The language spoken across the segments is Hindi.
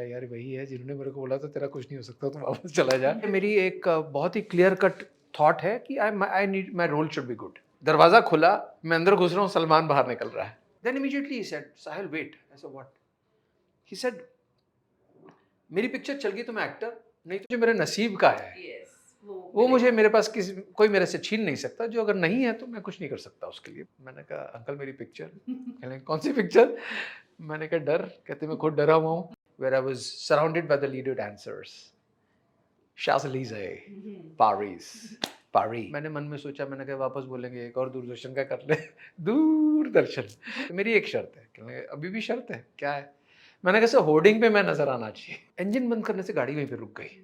यार वही है जिन्होंने मेरे को बोला था तेरा कुछ नहीं हो सकता, तुम वापस चला जा। मेरी एक बहुत ही क्लियर कट थॉट है कि I need my role should be good. दरवाजा खुला, मैं अंदर घुस रहा हूँ, सलमान बाहर निकल रहा है। Then immediately he said, Sahil wait. I said what? He said, मेरी पिक्चर चल गई तो मैं एक्टर, नहीं तो जो मेरे नसीब का है वो मुझे, मेरे पास किसी कोई मेरे से छीन नहीं सकता। जो अगर नहीं है तो मैं कुछ नहीं कर सकता उसके लिए। मैंने कहा अंकल मेरी पिक्चर। कहने कौन सी पिक्चर? मैंने कहा डर। कहते मैं खुद डरा हुआ हूँ। Where I was surrounded by the leader dancers, Champs Elysees, Paris, Paris. मैंने मन में सोचा, मैंने कहा वापस बोलेंगे एक और दूरदर्शन का कर ले। दूरदर्शन। तो मेरी एक शर्त है। कहने अभी भी शर्त है, क्या है? मैंने कहा सर होर्डिंग पे मैं नजर आना चाहिए। इंजन बंद करने से गाड़ी वहीं पे रुक गई।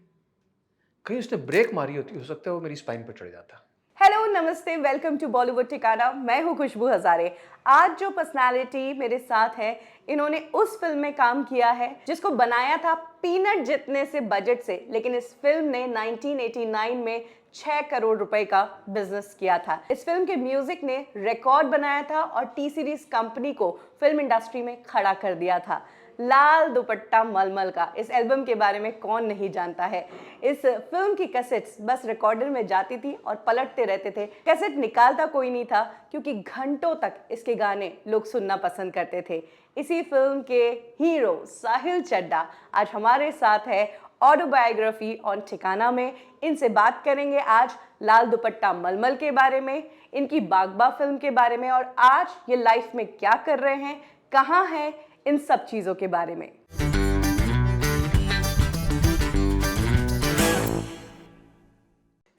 कहीं उसने ब्रेक मारी होती, हो सकता है वो मेरी स्पाइन पर चढ़ जाता। हेलो नमस्ते, वेलकम टू बॉलीवुड ठिकाना। मैं हूं खुशबू हजारे। आज जो पर्सनालिटी मेरे साथ है, इन्होंने उस फिल्म में काम किया है जिसको बनाया था पीनट जितने से बजट से, लेकिन इस फिल्म ने 1989 में 6 करोड़ रुपए का बिजनेस किया था। इस फिल्म के म्यूजिक ने रिकॉर्ड बनाया था और टी सीरीज कंपनी को फिल्म इंडस्ट्री में खड़ा कर दिया था। लाल दुपट्टा मलमल का इस एल्बम के बारे में कौन नहीं जानता है। इस फिल्म की कैसेट्स बस रिकॉर्डर में जाती थी और पलटते रहते थे। कैसेट निकालता कोई नहीं था क्योंकि घंटों तक इसके गाने लोग सुनना पसंद करते थे। इसी फिल्म के हीरो साहिल चड्ढा आज हमारे साथ है ऑटोबायोग्राफी ऑन ठिकाना में। इनसे बात करेंगे आज लाल दुपट्टा मलमल के बारे में, इनकी बागबा फिल्म के बारे में और आज ये लाइफ में क्या कर रहे हैं, कहाँ हैं, इन सब चीजों के बारे में।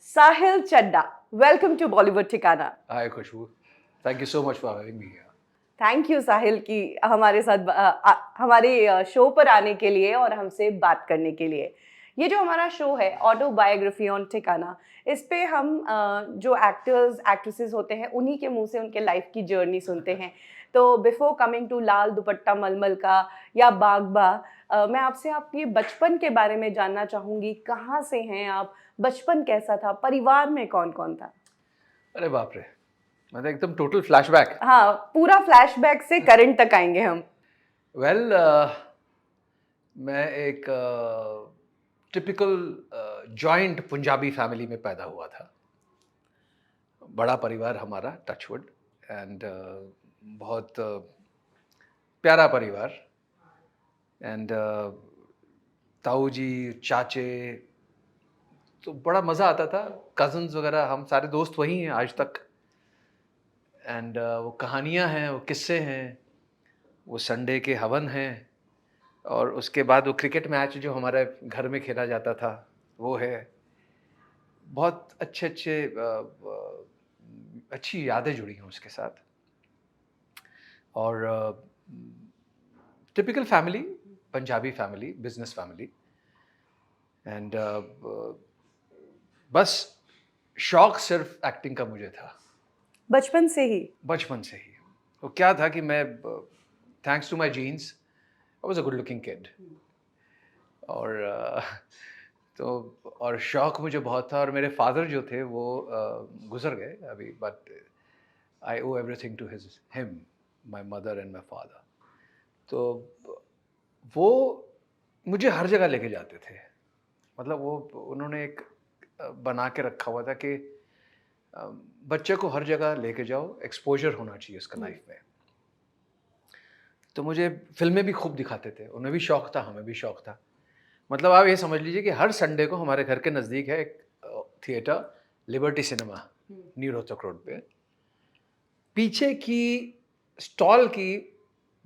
साहिल चड्ढा, वेलकम टू बॉलीवुड ठिकाना। Hi Khushbu, thank you so much for having me here. Thank you Sahil कि हमारे साथ हमारे शो पर आने के लिए और हमसे बात करने के लिए। ये जो हमारा शो है ऑटोबायोग्राफी ऑन ठिकाना, इस पे हम जो एक्टर्स एक्ट्रेसेस होते हैं उन्हीं के मुंह से उनके लाइफ की जर्नी सुनते हैं। तो बिफोर कमिंग टू लाल दुपट्टा मलमल का या बागबा, मैं आपसे आपके बचपन के बारे में जानना चाहूँगी। कहाँ से हैं आप? बचपन कैसा था? परिवार में कौन कौन था? अरे बाप रे, मतलब एकदम टोटल फ्लैशबैक। हाँ, पूरा फ्लैशबैक से करंट तक आएंगे हम। वेल मैं एक टिपिकल जॉइंट पंजाबी फैमिली में पैदा हुआ था। बड़ा परिवार हमारा, टचवुड, एंड बहुत प्यारा परिवार। एंड ताऊ जी, चाचे, तो बड़ा मज़ा आता था। कज़न्स वगैरह, हम सारे दोस्त वही हैं आज तक। एंड वो कहानियाँ हैं, वो किस्से हैं, वो संडे के हवन हैं, और उसके बाद वो क्रिकेट मैच जो हमारे घर में खेला जाता था वो है। बहुत अच्छे अच्छे अच्छी यादें जुड़ी हैं उसके साथ। और typical family, Punjabi family, business family. And बस शौक सिर्फ एक्टिंग का मुझे था, बचपन से ही? बचपन से ही। वो क्या था कि मैं, thanks to my genes, I was a good looking kid. और तो और शौक मुझे बहुत था। और मेरे फादर जो थे वो गुजर गए अभी, but I owe everything to him, my mother and my father. तो वो मुझे हर जगह लेके जाते थे। मतलब वो, उन्होंने एक बना के रखा हुआ था कि अ, बच्चे को हर जगह लेके जाओ, एक्सपोजर होना चाहिए उसका लाइफ में। तो मुझे फिल्में भी खूब दिखाते थे, उन्हें भी शौक था, हमें भी शौक था। मतलब आप ये समझ लीजिए कि हर संडे को हमारे घर के नज़दीक है एक theatre, liberty cinema, new Rohtak road पे। पीछे की स्टॉल की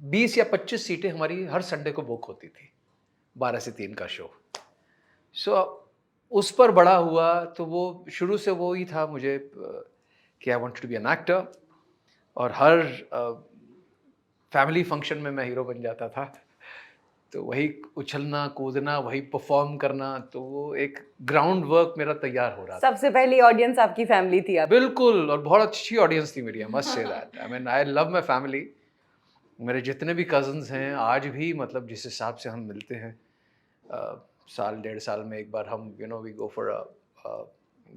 20 या 25 सीटें हमारी हर संडे को बुक होती थी, 12 से 3 का शो। सो उस पर बड़ा हुआ। तो वो शुरू से वो ही था मुझे कि I wanted to be an actor. और हर फैमिली फंक्शन में मैं हीरो बन जाता था। तो वही उछलना कूदना, वही परफॉर्म करना, तो वो एक ग्राउंड वर्क मेरा तैयार हो रहा था। सबसे पहली ऑडियंस आपकी फैमिली थी आप? बिल्कुल, और बहुत अच्छी ऑडियंस थी मेरी, I must say that. I mean I love my family. मेरे जितने भी कज़न्स हैं आज भी, मतलब जिस हिसाब से हम मिलते हैं, साल डेढ़ साल में एक बार हम, you know, we go for a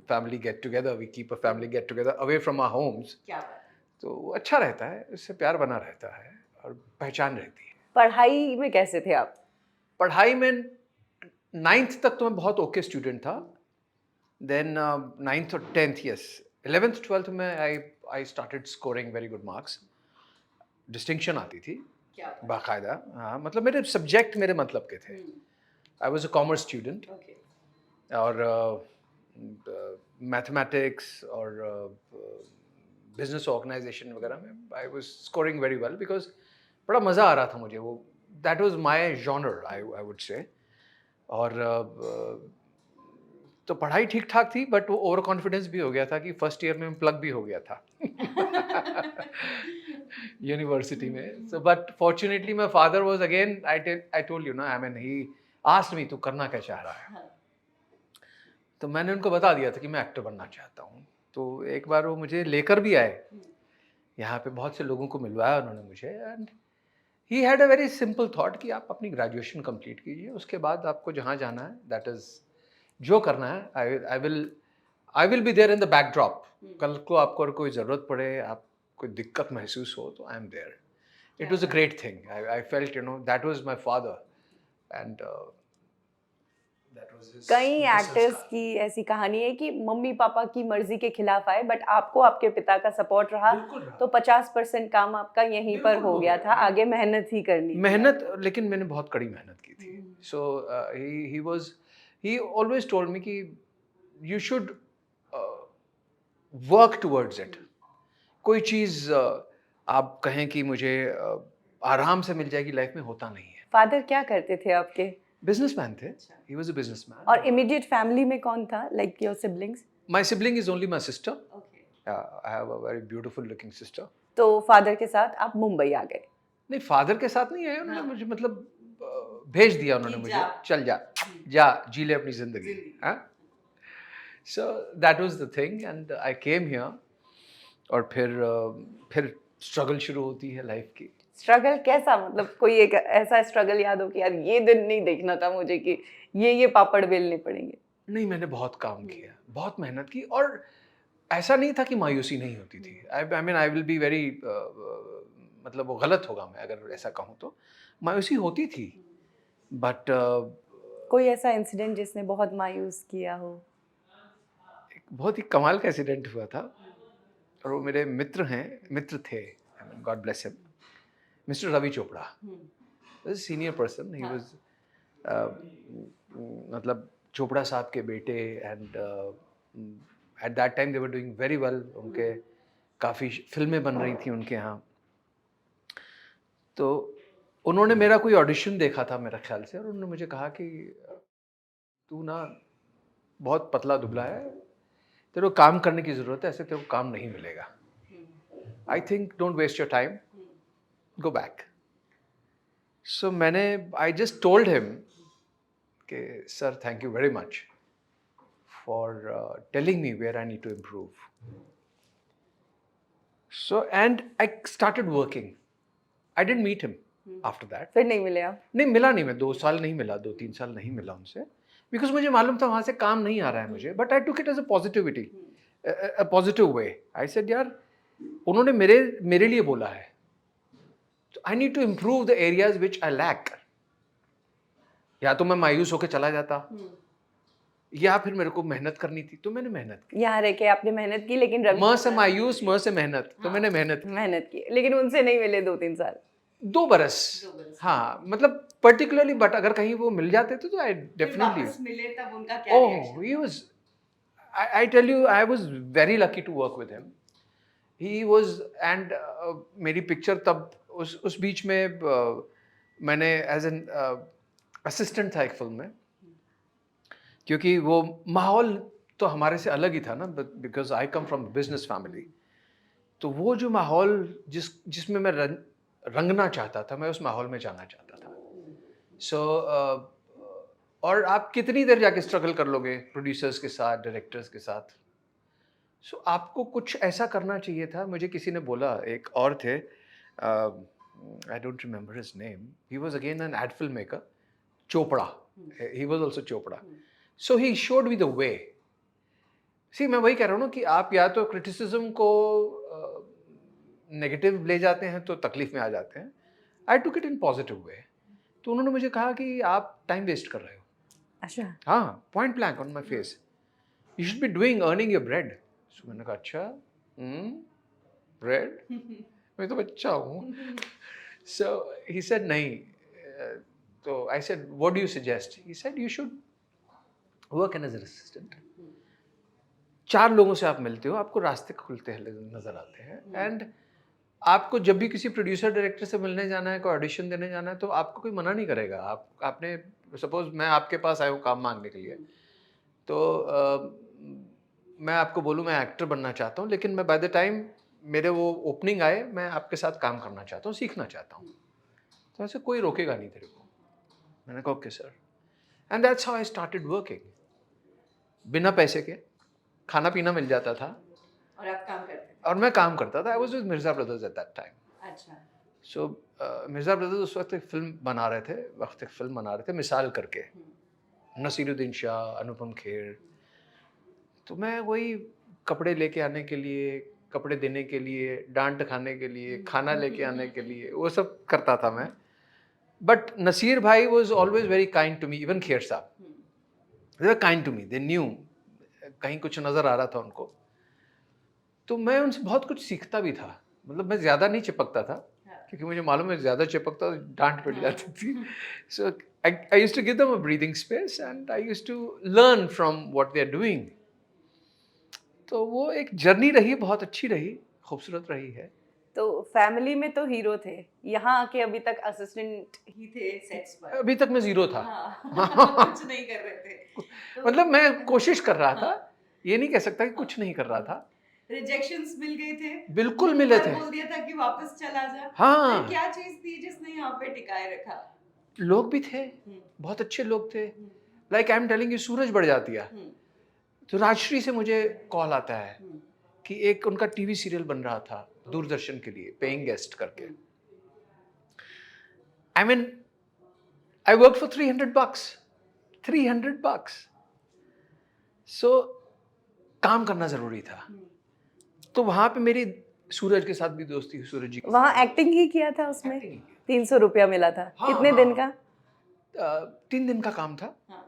family get together, we keep a family get together away from our homes. क्या बात। तो अच्छा रहता है, इससे प्यार बना रहता है और पहचान रहती है। पढ़ाई में कैसे थे आप? पढ़ाई में 9th तक तो मैं बहुत ओके स्टूडेंट था, देन 9th और 10th, यस, 11th 12th में I started scoring very good marks, distinction आती थी क्या बात बाकायदा। हाँ, मतलब मेरे सब्जेक्ट मेरे मतलब के थे। I was a commerce student, okay और मैथमेटिक्स और बिजनेस ऑर्गेनाइजेशन वगैरह में I was scoring very well, because बड़ा मज़ा आ रहा था मुझे, वो that was my genre, I would से। और तो पढ़ाई ठीक ठाक थी, बट वो ओवर कॉन्फिडेंस भी हो गया था कि फर्स्ट ईयर में प्लग भी हो गया था यूनिवर्सिटी में। So but fortunately my father was again, I told you ना, I mean he asked me, तू करना क्या चाह रहा है? तो मैंने उनको बता दिया था कि मैं एक्टर बनना चाहता हूँ। तो एक बार वो मुझे लेकर भी आए, यहाँ पे बहुत से लोगों को मिलवाया उन्होंने मुझे, and he had a very simple thought कि आप अपनी ग्रेजुएशन कंप्लीट कीजिए, उसके बाद आपको जहाँ जाना है, दैट इज़ जो करना है, I will be there in the backdrop. कल को आपको अगर कोई ज़रूरत पड़े, आप कोई दिक्कत महसूस हो, तो I am there. It was a great thing. I felt, you know, that was my father, and that was his कई मुझे एक्टर्स संस्कार। की ऐसी कहानी है कि मम्मी पापा की मर्जी के खिलाफ आए, बट आपको आपके पिता का सपोर्ट रहा, बिल्कुल रहा। तो 50% काम आपका यहीं पर बिल्कुल हो हो गया गया। था, आगे मेहनत ही करनी थी मेहनत, आपको। लेकिन मैंने बहुत कड़ी मेहनत की थी। सो ही ऑलवेज टोल्ड मी कि you should work towards it. कोई चीज़ आप कहें कि मुझे आराम से मिल जाएगी लाइफ में, होता नहीं है। फादर क्या करते थे आपके? बिजनेसमैन थे, ही वाज अ बिजनेसमैन। और इमीडिएट फैमिली में कौन था, like your siblings? My sibling is only my sister. I have a very beautiful looking sister. तो फादर के साथ आप मुंबई आ गए। नहीं, फादर के साथ नहीं आए उन्होंने, मुझे मतलब भेज दिया उन्होंने मुझे, चल जा, जा जी ले अपनी जिंदगी। हाँ, सो that was the thing, and I came here. और फिर स्ट्रगल शुरू होती है लाइफ की। स्ट्रगल कैसा, मतलब कोई एक ऐसा स्ट्रगल याद हो कि यार ये दिन नहीं देखना था मुझे कि ये पापड़ बेलने पड़ेंगे? नहीं, मैंने बहुत काम किया, बहुत मेहनत की, और ऐसा नहीं था कि मायूसी नहीं होती थी। आई mean I will be very, मतलब वो गलत होगा मैं अगर ऐसा कहूँ तो। मायूसी होती थी, बट कोई ऐसा इंसिडेंट जिसने बहुत मायूस किया हो? एक बहुत ही कमाल का इंसिडेंट हुआ था, और वो मेरे मित्र थे, I mean God bless him, mister Ravi Chopra, senior person. He was, मतलब चोपड़ा साहब के बेटे, and at that time they were doing very well. उनके काफ़ी फिल्में बन रही थी उनके यहाँ। तो उन्होंने मेरा कोई ऑडिशन देखा था मेरा ख्याल से, और उन्होंने मुझे कहा कि तू ना बहुत पतला दुबला है, तेरे को काम करने की ज़रूरत है, ऐसे तेरे को काम नहीं मिलेगा। I think don't waste your time, go back. So मैंने, आई जस्ट टोल्ड हिम कि sir thank you very much for telling me where I need to improve. So and I started working. I didn't meet him after that. फिर नहीं मिले आप? नहीं मिला, नहीं मैं 2 साल नहीं मिला, 2-3 साल नहीं मिला उनसे, बिकॉज़ मुझे मालूम था वहाँ से काम नहीं आ रहा है मुझे, but I took it as a positivity, a positive way. I said यार, उन्होंने मेरे लिए बोला है, तो I need to improve the areas which I lack. या तो मैं मायूस होके चला जाता, या फिर मेरे को मेहनत करनी थी, तो मैंने मेहनत की। यहाँ रह के आपने मेहनत की, लेकिन रवि म से मायूस, म से मेहनत, तो मैंने मेहनत की। मेहनत की, लेकिन उनसे नहीं मिले 2-3 साल। 2 बरस, हाँ, मतलब पर्टिकुलरली, बट अगर कहीं वो मिल जाते थे तो आई डेफिनिटली। मिले तब उनका ओह, he was, I tell you, I was very lucky to work with him. He was, and मेरी पिक्चर तब उस बीच में मैंने एज एन असिस्टेंट था एक फिल्म में, क्योंकि वो माहौल तो हमारे से अलग ही था ना, because I come from business family. तो वो जो माहौल जिसमें मैं रंगना चाहता था, मैं उस माहौल में जाना चाहता था। सो और आप कितनी देर जाके स्ट्रगल कर लोगे प्रोड्यूसर्स के साथ, डायरेक्टर्स के साथ। सो आपको कुछ ऐसा करना चाहिए था। मुझे किसी ने बोला, एक और थे, I don't remember his name, he was again an ad film maker, Chopra, he was also Chopra. So he showed me the way. See, मैं वही कह रहा हूँ ना कि आप या तो क्रिटिसिज्म को नेगेटिव ले जाते हैं तो तकलीफ में आ जाते हैं। आई took it in positive way तो उन्होंने मुझे कहा कि आप टाइम वेस्ट कर रहे हो। अच्छा। हाँ, point blank on my face, you should be doing earning your bread. So मैंने कहा अच्छा, ब्रेड, मैं तो बच्चा हूँ। सो ही सेड नहीं, तो I said what do you suggest? He said you should work as an assistant. 4 लोगों से आप मिलते हो, आपको रास्ते खुलते हैं, नजर आते हैं। एंड आपको जब भी किसी प्रोड्यूसर डायरेक्टर से मिलने जाना है, कोई ऑडिशन देने जाना है, तो आपको कोई मना नहीं करेगा। आपने सपोज मैं आपके पास आया हूँ काम मांगने के लिए, तो मैं आपको बोलूँ मैं एक्टर बनना चाहता हूँ, लेकिन मैं बाय द टाइम मेरे वो ओपनिंग आए, मैं आपके साथ काम करना चाहता हूँ, सीखना चाहता हूँ, तो ऐसे कोई रोकेगा नहीं तेरे को। मैंने कहा okay sir, and that's how I started working. बिना पैसे के खाना पीना मिल जाता था और आप काम करते थे? और मैं काम करता था। I was with Mirza brothers eight that time. अच्छा। सो मिर्जा ब्रदर्स उस वक्त एक फिल्म बना रहे थे, मिसाल करके, नसीरुद्दीन शाह, अनुपम खेर। तो मैं वही कपड़े लेके आने के लिए, कपड़े देने के लिए, डांट खाने के लिए, खाना लेके आने के लिए, वो सब करता था मैं। But Naseer bhai was always very kind to me, even Kher sahab, they were kind to me, they knew कहीं कुछ नजर आ रहा था उनको, तो मैं उनसे बहुत कुछ सीखता भी था। मतलब मैं ज़्यादा नहीं चिपकता था, क्योंकि मुझे मालूम है ज़्यादा चिपकता तो डांट पड़ जाती थी। So I used to give them a breathing space and I used to learn from what they are doing. तो वो एक जर्नी रही, बहुत अच्छी रही, खूबसूरत रही है। तो फैमिली में तो हीरो थे, यहाँ आके अभी तक असिस्टेंट ही थे सेट्स पर। अभी तक मैं ज़ीरो था। हाँ। कुछ नहीं कर रहे थे। तो मतलब मैं कोशिश कर रहा था, हाँ, ये नहीं कह सकता कि हाँ, कुछ नहीं कर रहा था। रिजेक्शंस मिल गए थे, बिल्कुल मुंह मिले पर थे। बोल दिया था कि वापस चला जा। फिर हाँ, क्या चीज थी जिसने यहाँ पे टिकाए रखा? लोग भी थे, हम्म, बहुत अच्छे लोग थे। Hmm, like I am telling you, सूरज बढ़ जातिया। हम्म, तो राजश्री से मुझे कॉल आता है हम्म, कि एक उनका टीवी सीरियल बन रहा था दूरदर्शन के लिए, पेइंग गेस्ट करके। Hmm. I mean I work for $300, $300। So काम करना जरूरी था। तो वहां पे मेरी सूरज के साथ भी दोस्ती हुई, सूरज जी के वहाँ साथ। एक्टिंग ही किया था उसमें? एक्टिंग ही की। 300 रुपया मिला था? हाँ कितने दिन का? 3 दिन का काम था, हाँ,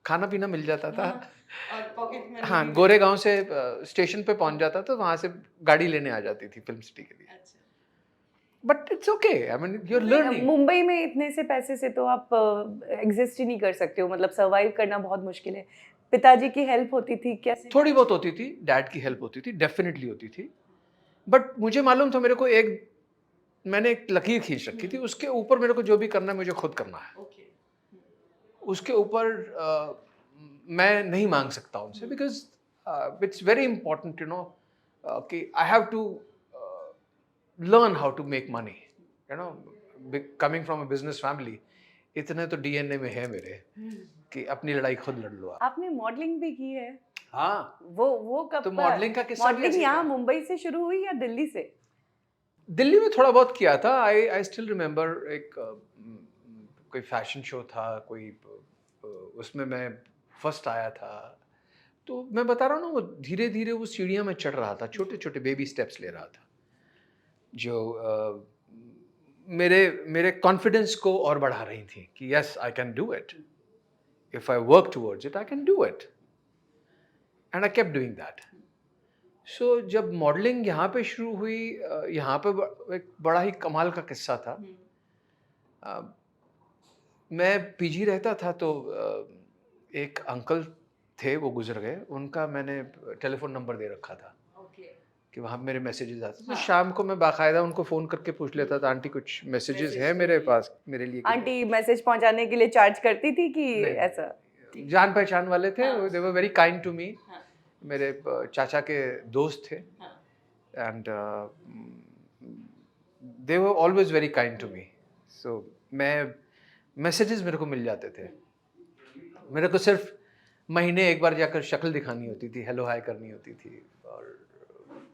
खाना पीना मिल जाता था। हाँ, और पॉकेट मनी हाँ, भी गोरे गांव से स्टेशन पे पहुंच जाता था, वहां से गाड़ी लेने आ जाती थी फिल्म सिटी के लिए। अच्छा। But it's okay, I mean you are learning. Mumbai में इतने से पैसे से तो आप एग्जिस्ट ही नहीं कर सकते हो, मतलब सरवाइव करना बहुत मुश्किल है। पिताजी की हेल्प होती थी कैसे? थोड़ी बहुत होती थी, डैड की हेल्प होती थी, डेफिनेटली होती थी। बट मुझे मालूम था, मेरे को मैंने एक लकीर खींच रखी थी, उसके ऊपर मेरे को जो भी करना है मुझे खुद करना है। ओके। उसके ऊपर मैं नहीं मांग सकता उनसे, because it's very important you know कि I have to learn how to make money, you know, coming from a business family. इतने तो डीएनए में है मेरे कि अपनी लड़ाई खुद लड़ लो आप। आपने मॉडलिंग भी की है? हाँ, वो कब तो मॉडलिंग का किस्सा भी मॉडलिंग ऐसे ही यहाँ था। मुंबई से शुरू हुई या दिल्ली से? दिल्ली में थोड़ा बहुत किया था। आई स्टिल रिमेम्बर एक कोई फैशन शो था, कोई उसमें मैं फर्स्ट आया था। तो मैं बता रहा हूँ ना, वो धीरे धीरे वो सीढ़ियाँ में चढ़ रहा था, छोटे छोटे बेबी स्टेप्स ले रहा था, जो मेरे मेरे कॉन्फिडेंस को और बढ़ा रही थी कि yes I can do it, if I work towards it I can do it, and I kept doing that. So जब मॉडलिंग यहाँ पे शुरू हुई, यहाँ पे एक बड़ा ही कमाल का किस्सा था। अ, मैं पीजी रहता था, तो एक अंकल थे, वो गुजर गए, उनका मैंने टेलीफोन नंबर दे रखा था कि वहाँ मेरे मैसेजेस आते, तो शाम को मैं बाकायदा उनको फ़ोन करके पूछ लेता था, आंटी कुछ मैसेजेस हैं मेरे पास मेरे लिए कि आंटी मैसेज पहुंचाने के लिए चार्ज करती थी कि नहीं, ऐसा? जान पहचान वाले थे, हाँ। They were very kind to me. हाँ, मेरे चाचा के दोस्त थे, हाँ, and they were always very kind to me. So मैं मैसेजेस मेरे को मिल जाते थे। मेरे को सिर्फ महीने एक बार जाकर शक्ल दिखानी होती थी, हेलो हाय करनी होती थी, और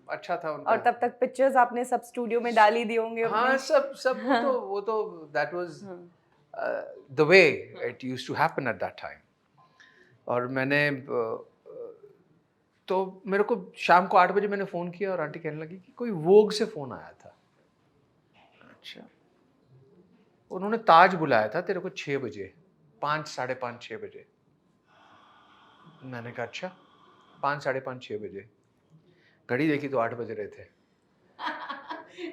अच्छा था उनका। और तब तक पिक्चर्स आपने सब स्टूडियो में डाल ही दिए होंगे हाँ, अपनी? सब सब वो तो that was the way it used to happen at that time. और मैंने तो मेरे को शाम को 8 बजे मैंने फ़ोन किया और आंटी कहने लगी कि कोई वोग से फ़ोन आया था। अच्छा, उन्होंने ताज बुलाया था तेरे को 6 बजे, 5, साढ़े 5, 6 बजे। मैंने कहा अच्छा, 5, साढ़े 5, 6 बजे। घड़ी देखी तो 8 बज रहे थे।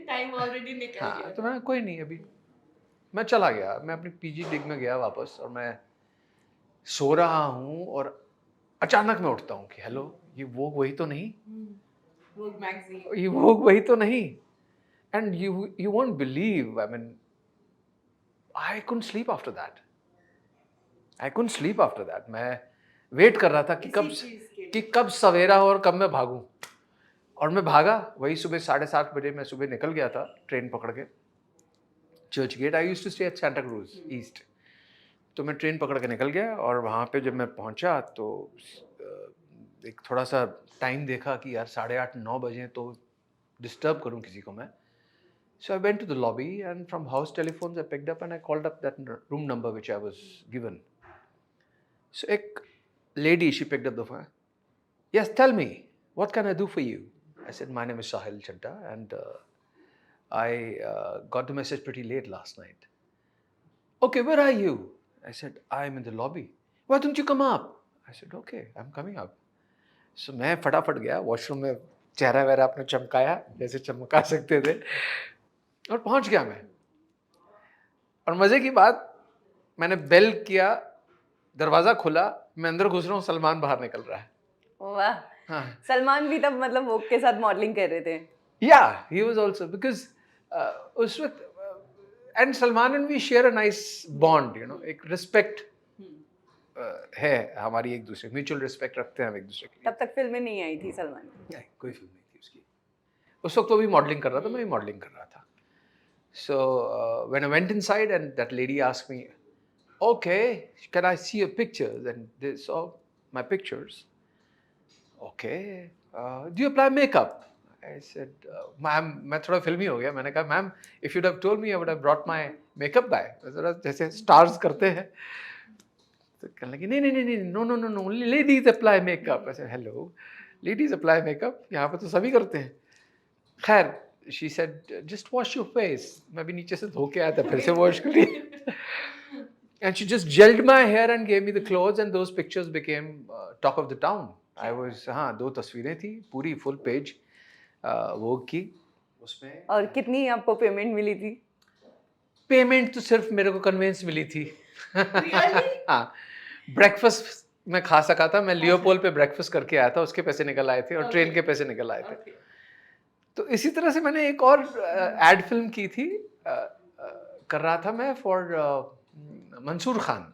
टाइम ऑलरेडी निकल हाँ, गया तो था। मैं कोई नहीं अभी, मैं चला गया, मैं अपनी पीजी डिग में गया वापस और मैं सो रहा हूँ और अचानक मैं उठता हूँ कि हेलो, ये वो वही तो नहीं, वो मैगजीन। ये वो वही तो नहीं। And you won't believe, I mean I couldn't sleep after that, I couldn't sleep after that. मैं वेट कर रहा था कि कब सवेरा हो और कब मैं भागूं। और मैं भागा, वही सुबह 7:30 बजे मैं सुबह निकल गया था ट्रेन पकड़ के Churchgate. I used to stay at Santacruz East. तो मैं ट्रेन पकड़ के निकल गया और वहाँ पे जब मैं पहुँचा तो एक थोड़ा सा टाइम देखा कि यार 8:30 9 बजे तो डिस्टर्ब करूँ किसी को मैं। So I went to the lobby and from house telephones I picked up and I called up that room number which I was given. So एक lady, she picked up the phone. Yes, tell me, what can I do for you? I said, my name is Sahil Chadda and I got the message pretty late last night. Okay, where are you? I said, I'm in the lobby. Why don't you come up? I said, okay, I'm coming up. So मैं फटाफट गया वॉशरूम में, चेहरा वेहरा अपने चमकाया जैसे चमका सकते थे और पहुंच गया मैं। और मजे की बात, मैंने बेल किया, दरवाजा खुला, मैं अंदर घुस रहा हूँ, सलमान बाहर निकल रहा है। वाह, हाँ, सलमान भी तब मतलब वोग के साथ मॉडलिंग कर रहे थे। या ही वाज आल्सो बिकॉज उस वक्त and Salman and we share a nice bond, you know, एक रिस्पेक्ट है हमारी, एक दूसरे म्यूचुअल रिस्पेक्ट रखते हैं हम एक दूसरे के लिए। तब तक फिल्में नहीं आई थी सलमान की। नहीं, कोई फिल्म नहीं थी उसकी। उस वक्त वो भी मॉडलिंग कर रहा था, मैं भी मॉडलिंग कर रहा था। So when I went inside and that lady asked me, okay, can I see your pictures? And they saw my pictures. Okay, do you apply makeup? I said, ma'am, मैं थोड़ा फिल्मी हो गया, मैंने कहा ma'am, if you'd have told me I would have brought my makeup guy, जरा जैसे stars करते हैं। तो कहने लगी नहीं नहीं नहीं नहीं, no no no no, only ladies apply makeup। I said, hello, ladies apply makeup, यहाँ पे तो सभी करते हैं। खैर, she said, just wash your face। मैं भी नीचे से धो के आया था, फिर से वॉश कर लिया। And she just gelled my hair and gave me the clothes and those pictures became talk of the town। I was, हाँ, 2 तस्वीरें थी, पूरी फुल पेज वो की उसमें। और कितनी आपको पेमेंट मिली थी? पेमेंट तो सिर्फ मेरे को कन्वेंस मिली थी। Really? हाँ, ब्रेकफास्ट मैं खा सका था, मैं लियोपोल पे ब्रेकफास्ट करके आया था, उसके पैसे निकल आए थे और ट्रेन के पैसे निकल आए थे। तो इसी तरह से मैंने एक और एड फिल्म की थी, कर रहा था मैं फॉर मंसूर खान,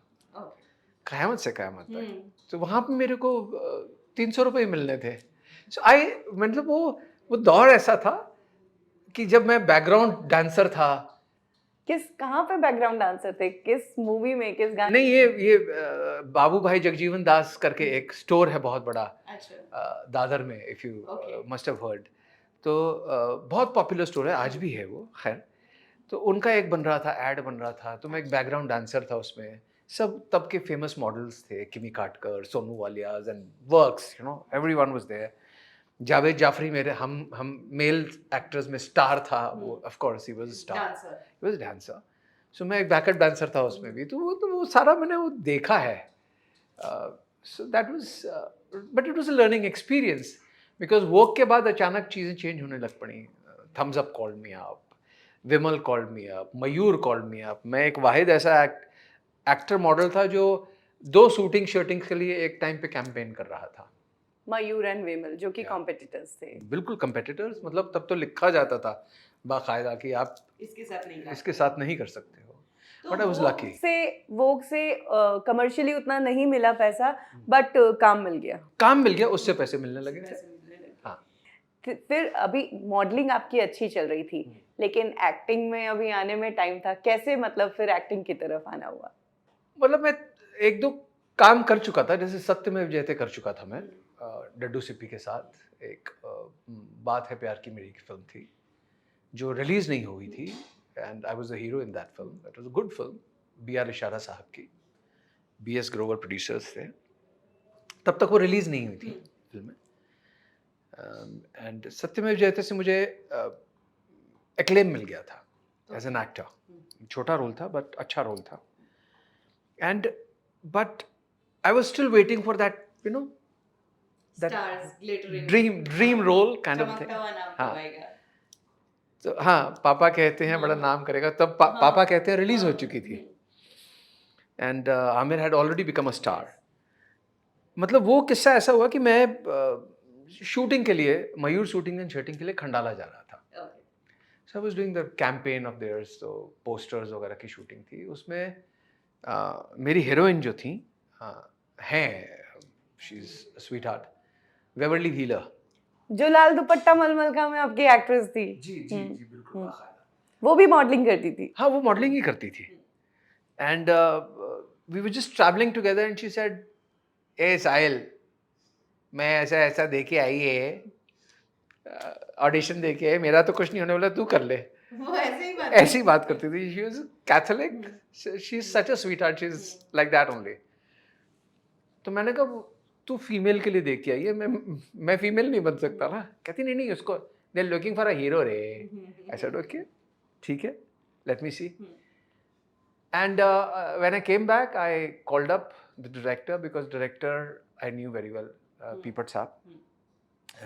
क़यामत से क़यामत तक। तो वहाँ पे मेरे को 300 रुपये मिलने थे। सो आई, मतलब वो दौर ऐसा था कि जब मैं बैकग्राउंड डांसर था। कहाँ पे बैकग्राउंड डांसर थे? किस मूवी में, किस गाने? नहीं, ये बाबू भाई जगजीवन दास करके एक स्टोर है बहुत बड़ा, दादर में, if you must have heard. तो बहुत पॉपुलर स्टोर है, आज भी है वो, खैर। तो उनका एक बन रहा था, ऐड बन रहा था, तो मैं एक बैकग्राउंड डांसर था उसमें। सब तब के फेमस मॉडल्स थे, Kimi Katkar, Sonu Walia's and works, you know, everyone was there. Javed Jafri मेरे हम मेल एक्टर्स में स्टार था वो, of course he was star, he was dancer. So मैं एक बैकअप डांसर था उसमें भी। तो वो सारा मैंने वो देखा है। So that was, but it was a learning experience, because वो के बाद अचानक चीज़ें चेंज होने लग पड़ी। Thums Up called me up, Vimal called me up, Mayur called me up. मैं एक वाहिद ऐसा एक्टर मॉडल था जो 2 शूटिंग शर्टिंग के लिए एक टाइम पे कैंपेन कर रहा था। मयूर एंड विमल, जो कि कॉम्पिटिटर्स थे। बिल्कुल कॉम्पिटिटर्स, मतलब तब तो लिखा जाता था बाकायदा कि आप इसके साथ नहीं कर सकते हो। But I was lucky. Vogue से कमर्शियली उतना नहीं मिला पैसा, बट काम मिल गया, उससे पैसे मिलने लगे थे। हाँ। फिर अभी मॉडलिंग आपकी अच्छी चल रही थी, लेकिन एक्टिंग में अभी आने में टाइम था। कैसे मतलब फिर एक्टिंग की तरफ आना हुआ? मतलब मैं 1-2 काम कर चुका था, जैसे सत्यमेव जयते कर चुका था मैं डड्डू सिप्पी के साथ। एक बात है प्यार की मेरी की फिल्म थी जो रिलीज नहीं हुई थी, and I was the hero in that film. That was a good film, BR इशारा साहब की, BS ग्रोवर प्रोड्यूसर्स थे। तब तक वो रिलीज नहीं हुई थी फिल्म में। एंड सत्यमेव जयते से मुझे एक्लेम मिल गया था एज एन एक्टर। छोटा रोल था बट अच्छा रोल था. And but I was still waiting for that, you know, that stars glittering, dream हाँ, रोल काइंड ऑफ थिंग. चमकता हुआ नाम कब हाँ, आएगा? तो हाँ, पापा कहते हैं बड़ा हाँ, नाम करेगा, तब पापा हाँ, कहते हैं रिलीज हो हाँ, चुकी थी. And Aamir had already become a star. मतलब वो किस्सा ऐसा हुआ कि मैं शूटिंग के लिए, मयूर शूटिंग एंड शूटिंग के लिए खंडाला जा रहा था. Okay, so I was doing the campaign of theirs, तो पोस्टर्स वगैरह की शूटिंग थी. उसमें मेरी हीरोइन जो थी, हैं, she is sweet heart, Waverly wheeler. जो लाल दुपट्टा मलमल में आपकी एक्ट्रेस थी। जी जी जी, बिल्कुल बाकायदा. वो भी मॉडलिंग करती थी। हाँ, वो मॉडलिंग ही करती थी. And we were just travelling together and she said, ए साहिल, मैं ऐसा ऐसा दे के आई है, ऑडिशन दे के आई, मेरा तो कुछ नहीं होने वाला, तू कर ले. वो ऐसी बात करती थी. She was Catholic, she is such a sweet heart, she is like that only. तो मैंने कहा तू फीमेल के लिए देख के आई है, मैं फीमेल नहीं बन सकता ना. कहती नहीं नहीं, उसको they are looking for a hero रे. आई सेड ओके, ठीक है, let me see. And when I came back, I called up the director because director I knew very well, पीपट साहब.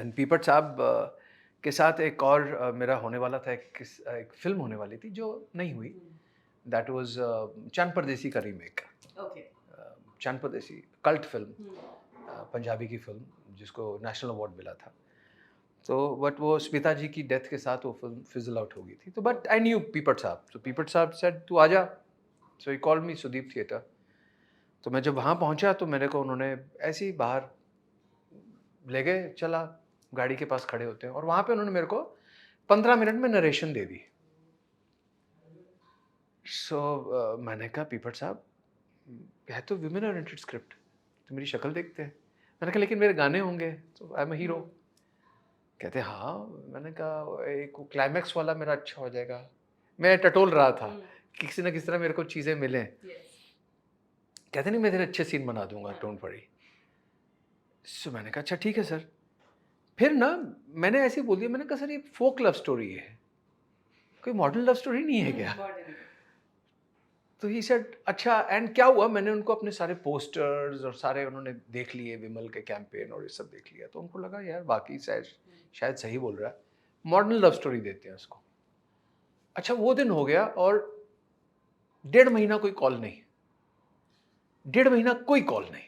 And पीपट साहब के साथ एक और मेरा होने वाला था, एक फिल्म होने वाली थी जो नहीं हुई. That was चंद परदेसी का remake. Okay, Chand Pardesi cult film, Punjabi की फिल्म जिसको नेशनल अवार्ड मिला था. तो बट वो स्मिता जी की डेथ के साथ वो फिल्म फिजल आउट हो गई थी. तो बट आई न्यू पीपट साहब, तो पीपट साहब सेड तू आजा. So he called me Sudeep theatre. तो मैं जब वहाँ पहुँचा तो मेरे को उन्होंने ऐसे ही बाहर ले गए, चला गाड़ी के पास खड़े होते हैं, और वहाँ पे उन्होंने मेरे को 15 मिनट में नरेशन दे दी. सो मैंने कहा पीपट साहब, है तो विमेन ओरिएंटेड स्क्रिप्ट, तो मेरी शक्ल देखते हैं. मैंने कहा लेकिन मेरे गाने होंगे, तो आई एम हीरो. कहते हाँ. मैंने कहा एक क्लाइमैक्स वाला मेरा अच्छा हो जाएगा. मैं टटोल रहा था कि किसी ना किसी तरह मेरे को चीज़ें मिलें. कहते नहीं मैं तेरे अच्छे सीन बना दूंगा, डोंट वरी. सो मैंने कहा अच्छा ठीक है सर. फिर ना मैंने ऐसे ही बोल दिया, मैंने कहा सर ये फोक लव स्टोरी है, कोई मॉडर्न लव स्टोरी नहीं है क्या? तो ही सेड अच्छा. एंड क्या हुआ, मैंने उनको अपने सारे पोस्टर्स और सारे उन्होंने देख लिए, विमल के कैंपेन और ये सब देख लिया. तो उनको लगा यार बाकी शायद सही बोल रहा है, मॉडर्न लव स्टोरी देते हैं उसको. अच्छा वो दिन हो गया और 1.5 महीना कोई कॉल नहीं, 1.5 महीना कोई कॉल नहीं.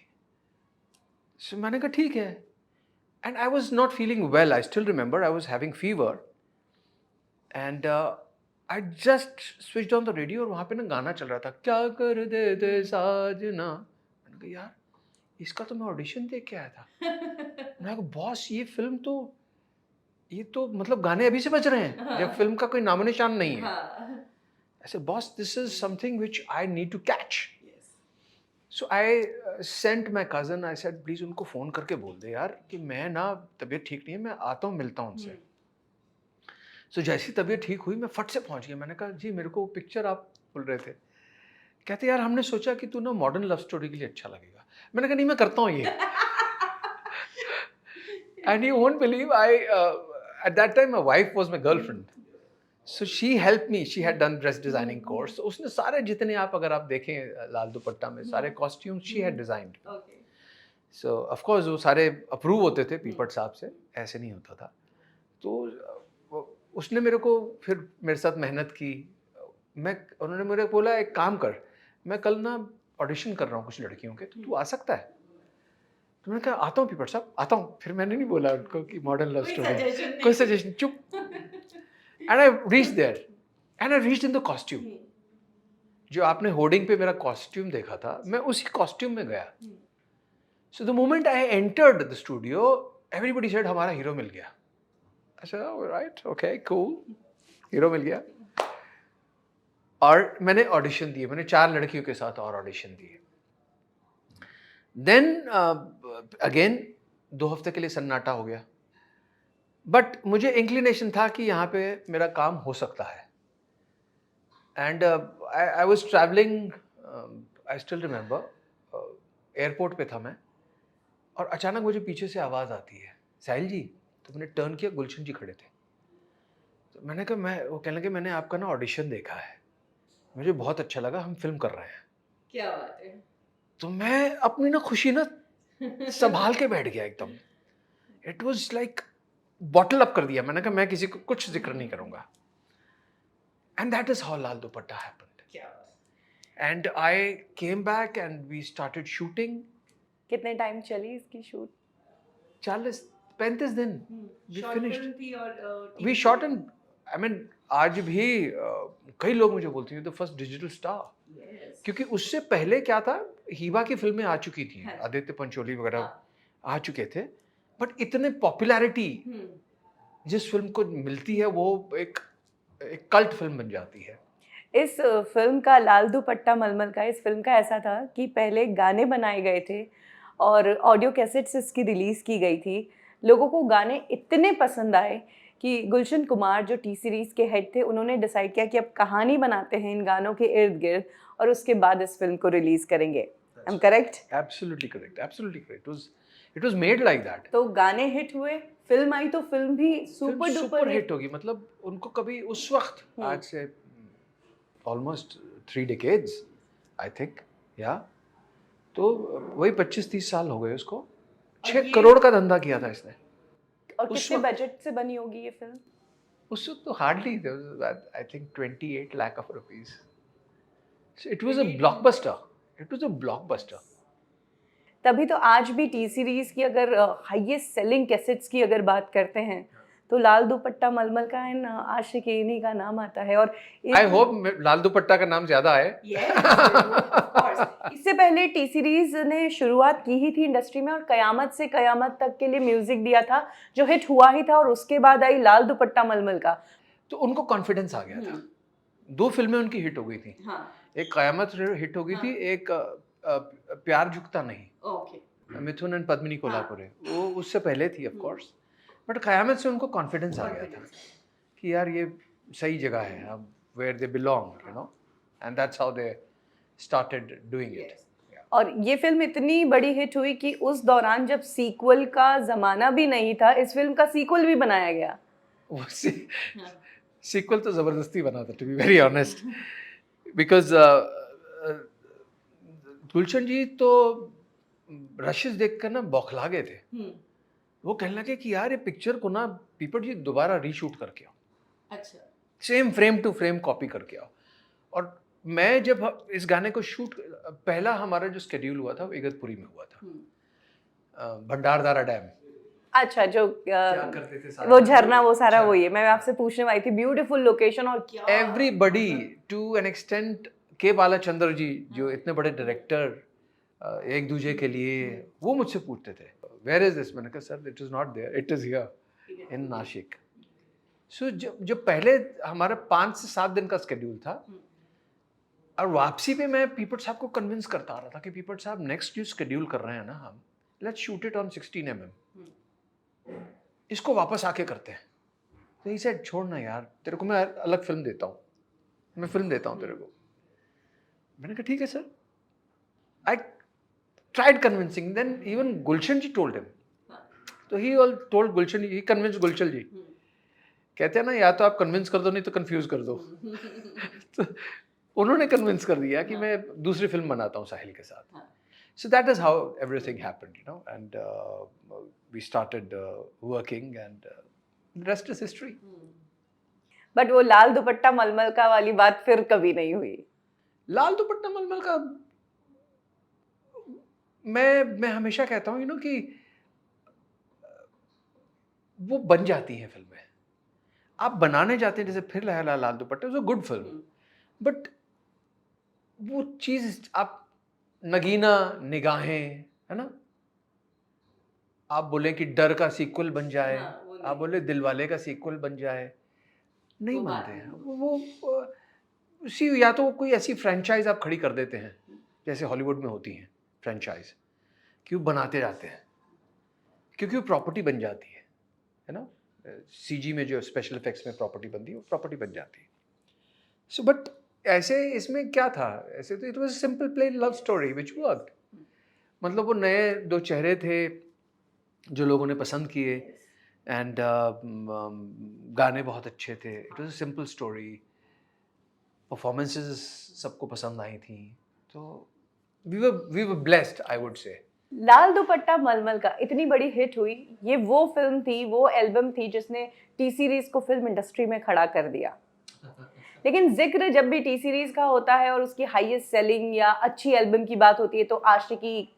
सो मैंने कहा ठीक है. And I was not feeling well, I still remember I was having fever. And I just switch on the radio और वहाँ पे ना गाना चल रहा था, क्या कर दे साजना. मैंने कहा यार इसका तो मैं ऑडिशन देख के आया था. मैंने कहा बॉस ये तो मतलब गाने अभी से बज रहे हैं जब फिल्म का कोई नामो निशान नहीं है. ऐसे boss this is something which I need to catch. So I sent my cousin, I said please उनको फ़ोन करके बोल दे यार कि मैं ना तबीयत ठीक नहीं है, मैं आता हूँ मिलता हूँ उनसे. सो जैसी तबीयत ठीक हुई मैं फट से पहुँच गया. मैंने कहा जी मेरे को पिक्चर आप बोल रहे थे. कहते यार हमने सोचा कि तू ना मॉडर्न लव स्टोरी के लिए अच्छा लगेगा. मैंने कहा नहीं मैं करता हूँ ये. And you won't believe I at that time my wife was my girlfriend, so she helped me. She had done dress designing course, so उसने सारे जितने आप अगर आप देखें लाल दुपट्टा में सारे costumes she had designed. So of course वो सारे अप्रूव होते थे पीपट साहब से, ऐसे नहीं होता था. तो उसने मेरे को फिर मेरे साथ मेहनत की. उन्होंने मेरे को बोला एक काम कर, मैं कल ना ऑडिशन कर रहा हूँ कुछ लड़कियों के, तो तू आ सकता है. तो मैंने कहा आता हूँ पीपट साहब, आता हूँ. फिर मैंने नहीं बोला उनको कि मॉडर्न लव स्टोरी, कोई सजेशन, चुप. And I reach there and I reach in the costume. जो आपने होर्डिंग पे मेरा कॉस्ट्यूम देखा था, मैं उसी कॉस्ट्यूम में गया. So the moment I entered the studio everybody said हमारा हीरो मिल गया. अच्छा राइट ओके कूल, हीरो मिल गया. और मैंने ऑडिशन दिए, मैंने 4 लड़कियों के साथ और ऑडिशन दिए. देन अगेन 2 हफ्ते के लिए सन्नाटा हो गया. बट मुझे इंक्लिनेशन था कि यहाँ पे मेरा काम हो सकता है. And I was travelling, I still remember, airport पे था मैं, और अचानक मुझे पीछे से आवाज़ आती है साहिल जी. तो मैंने टर्न किया, गुलशन जी खड़े थे. तो मैंने कहा वो कहने लगे मैंने आपका ना ऑडिशन देखा है. मुझे बहुत अच्छा लगा, हम फिल्म कर रहे हैं। क्या बात है। तो मैं अपनी ना खुशी ना संभाल के बैठ गया एकदम। It was like bottle up कर दिया। मैंने कहा मैं किसी को कुछ जिक्र नहीं करूंगा। And that is how Laal Dupatta happened. क्या बात है। And I came back and we started shooting. कितने टाइम चली इसकी शूट? 40-35 दिन वी शॉर्ट फिनिश्ड। फिल्म थी और we shot in, I mean आज भी कई लोग मुझे बोलते हैं the first digital star. Yes. क्योंकि उससे पहले क्या था, हीबा की फिल्में आ चुकी थी, हाँ। आदित्य पंचोली वगैरह हाँ। आ चुके थे, बट इतने पॉपुलैरिटी जिस फिल्म को मिलती है वो एक एक कल्ट फिल्म बन जाती है। इस फिल्म का लाल दुपट्टा मलमल का, इस फिल्म का ऐसा था कि पहले गाने बनाए गए थे और ऑडियो कैसेट्स इसकी रिलीज़ की गई थी। लोगों को गाने इतने पसंद आए कि गुलशन कुमार जो टी सीरीज़ के हेड थे, उन्होंने डिसाइड किया कि अब कहानी बनाते हैं इन गानों के इर्द गिर्द और उसके बाद इस फिल्म को रिलीज़ करेंगे। I am correct? Absolutely correct, absolutely correct. It was made like that. तो गाने हिट हुए, फिल्म आई तो फिल्म भी film super super duper hit होगी, मतलब उनको कभी उस वक्त, आज से ऑलमोस्ट 3 decades आई थिंक, या तो वही 25-30 साल हो गए उसको। 6 करोड़ का धंधा किया था इसने और उस कितने वक्त। बजट से बनी होगी ये फिल्म? उस वक्त तो hardly, I think 28 lakh of rupees. It was a blockbuster, it was a blockbuster. तभी तो आज भी टी सीरीज की अगर हाईएस्ट सेलिंग कैसेट्स की अगर बात करते हैं तो लाल दुपट्टा मलमल का एंड आशिक इन्हीं का नाम आता है। और आई होप लाल दुपट्टा का नाम ज्यादा आए। इससे पहले टी सीरीज ने शुरुआत की ही थी इंडस्ट्री में और कयामत से कयामत तक के लिए म्यूजिक दिया था जो हिट हुआ ही था, और उसके बाद आई लाल दुपट्टा मलमल का। तो उनको कॉन्फिडेंस आ गया था। 2 फिल्में उनकी हिट हो गई थी। हाँ। एक कयामत हिट हो गई थी, एक प्यार झुकता नहीं, okay. Mithun and Padmini Kolhapure, वो उससे पहले थी ऑफ कोर्स। बट कयामत से उनको कॉन्फिडेंस आ गया था कि यार ये सही जगह है, अब where they belong, you know, and that's how they started doing it. और ये फिल्म इतनी बड़ी हिट हुई कि उस दौरान जब सीक्वल का जमाना भी नहीं था, इस फिल्म का सीक्वल भी बनाया गया। वो सीक्वल तो जबरदस्ती बना था, to be very honest, because Gulshan ji तो रशेस देखकर ना बौखला गए थे। वो कहने लगे कि यार ये पिक्चर को ना पीपट जी दोबारा रीशूट करके आओ, अच्छा। Same frame to frame copy करके आओ। और मैं जब इस गाने को शूट, पहला हमारा जो शेड्यूल हुआ था वो इगतपुरी में हुआ था, भंडारदारा डैम। अच्छा, जो क्या करते थे सारा वो झरना, वो सारा झरना। वही है। मैं आपसे पूछने वाली थी, ब्यूटीफुल लोकेशन और क्या एवरीबडी टू एन एक्सटेंट, के बालाचंद्र जी जो इतने बड़े डायरेक्टर, एक दूजे के लिए, वो मुझसे पूछते थे वेयर इज दिस। मैंने कहा sir it is not there, it is here in Nashik. So जब पहले हमारा 5 से 7 दिन का स्केड्यूल था, और वापसी पे मैं पीपट साहब को कन्विंस करता आ रहा था कि पीपट साहब नेक्स्ट जो स्केड्यूल कर रहे हैं ना हम, let's shoot it on 16 mm, इसको वापस आके करते हैं। तो ही सेड छोड़ ना यार, तेरे को मैं अलग फिल्म देता हूँ, मैं फिल्म देता हूँ तेरे को। मैंने कहा ठीक है सर। आई tried convincing, then even Gulshan ji told him. तो he all told Gulshan, he convinced Gulshan ji. कहते हैं ना, या तो आप कन्विंस कर दो नहीं तो कंफ्यूज कर दो। तो उन्होंने कन्विंस कर दिया कि मैं दूसरी फिल्म बनाता हूँ साहिल के साथ। So that is how everything happened, you know, and we started working, and the rest is history. But वो लाल दुपट्टा मलमल का वाली बात फिर कभी नहीं हुई। लाल दुपट्टा मलमल का मैं हमेशा कहता हूँ, यू नो, कि वो बन जाती हैं फिल्में, आप बनाने जाते हैं। जैसे फिर लहला Lal Dupatta is a good film, but वो चीज आप नगीना निगाहें, है ना, आप बोले कि डर का सीक्वल बन जाए, आप बोले दिलवाले का सीक्वल बन जाए, नहीं मानते हैं वो सी। या तो कोई ऐसी फ्रेंचाइज आप खड़ी कर देते हैं जैसे हॉलीवुड में होती हैं फ्रेंचाइज, कि वो बनाते जाते हैं क्योंकि वो प्रॉपर्टी बन जाती है ना। सीजी में जो स्पेशल इफेक्ट्स में प्रॉपर्टी बनती है वो प्रॉपर्टी बन जाती है। सो बट ऐसे इसमें क्या था, ऐसे तो it was simple plain love story which worked. मतलब वो नए 2 चेहरे थे जो लोगों ने पसंद किए, एंड गाने बहुत अच्छे थे। It was a simple story, performances सबको पसंद आई थी, तो we were blessed, I would say. Laal दुपट्टा मलमल का इतनी बड़ी हिट हुई, ये वो फिल्म थी, वो एल्बम थी जिसने टी सीरीज को फिल्म इंडस्ट्री में खड़ा कर दिया। लेकिन जिक्र जब भी टी सीरीज का होता है और उसकी हाईएस्ट सेलिंग या अच्छी एल्बम की बात होती है तो आशिकी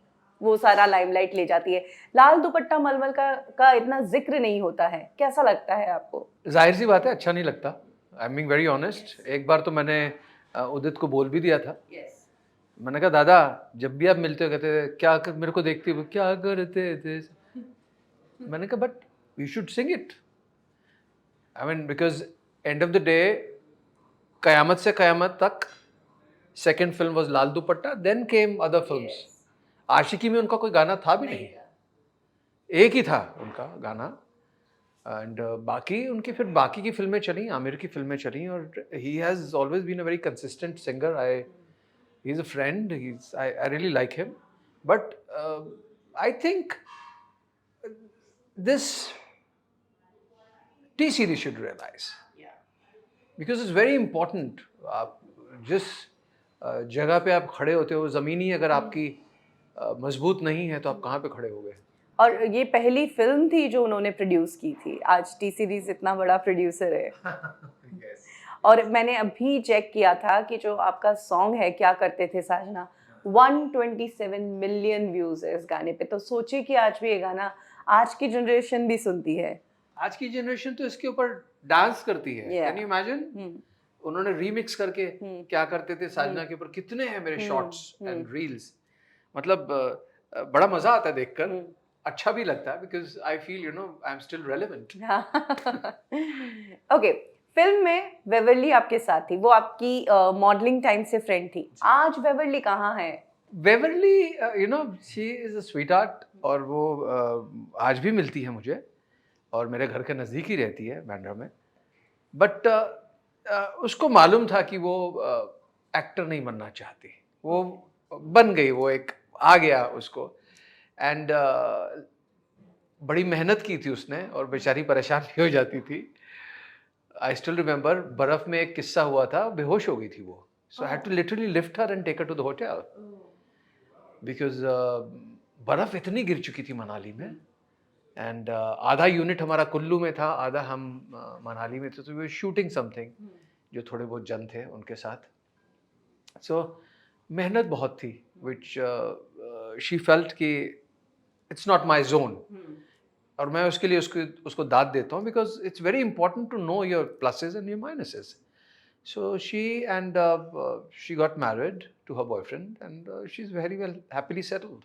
वो सारा लाइमलाइट ले जाती है। लाल दुपट्टा मलमल का इतना जिक्र नहीं होता है, कैसा लगता है आपको? जाहिर सी बात है, अच्छा नहीं लगता। I am being very honest. एक बार तो मैंने उदित को बोल भी दिया था। मैंने कहा दादा, जब भी आप मिलते हो कहते थे क्या मेरे को देखते हो क्या करते थे। मैंने कहा but you should sing it. I mean because end of the day, Qayamat Se Qayamat Tak second film was Lal Dupatta, then came other films. Aashiqui में उनका कोई गाना था भी नहीं, एक ही था उनका गाना। एंड बाकी उनकी फिर बाकी की फिल्में चली, आमिर की फिल्में चली, और he has always been a very consistent singer. He is a friend, I really like him, but I think this T series should realize, because it's very important. आप जिस जगह पे आप खड़े होते हो, ज़मीनी अगर आपकी मजबूत नहीं है तो आप कहाँ पे खड़े हो गए। और ये पहली फिल्म थी जो उन्होंने प्रोड्यूस की थी, आज टी सीरीज इतना बड़ा प्रोड्यूसर है। yes. और मैंने अभी चेक किया था कि जो आपका सॉन्ग है क्या करते थे साजना, 127 मिलियन व्यूज है इस गाने पे। तो सोचिए कि आज भी ये गाना आज की जनरेशन भी सुनती है। आज की जनरेशन तो इसके ऊपर डांस करती है। Yeah. Can you imagine? उन्होंने रीमिक्स करके क्या करते थे साजना के ऊपर कितने हैं मेरे शॉर्ट्स एंड रील्स। मतलब बड़ा मजा आता है देखकर, अच्छा भी लगता है, because I feel I am still relevant. Okay, film में वेवरली आपके साथ थी, वो आपकी मॉडलिंग टाइम से फ्रेंड थी। आज वेवरली कहाँ है? Waverly she is a sweet art, और वो आज भी मिलती है मुझे, और मेरे घर के नज़दीक ही रहती है बांद्रा में। बट उसको मालूम था कि वो एक्टर नहीं बनना चाहती, वो बन गई, वो एक आ गया उसको। एंड बड़ी मेहनत की थी उसने, और बेचारी परेशान भी हो जाती थी। आई स्टिल रिमेंबर, बर्फ में एक किस्सा हुआ था, बेहोश हो गई थी वो, so I had to literally lift her and take her to the hotel, because बर्फ इतनी गिर चुकी थी मनाली में। एंड आधा यूनिट हमारा कुल्लू में था, आधा हम मनाली में थे, तो वी वर शूटिंग समथिंग, जो थोड़े बहुत जन थे उनके साथ। सो मेहनत बहुत थी, विच शी फेल्ट कि इट्स नॉट माई जोन, और मैं उसके लिए उसको दाद देता हूँ, because it's very important to know your pluses and your minuses. So she got married to her boyfriend, and she is very well happily settled.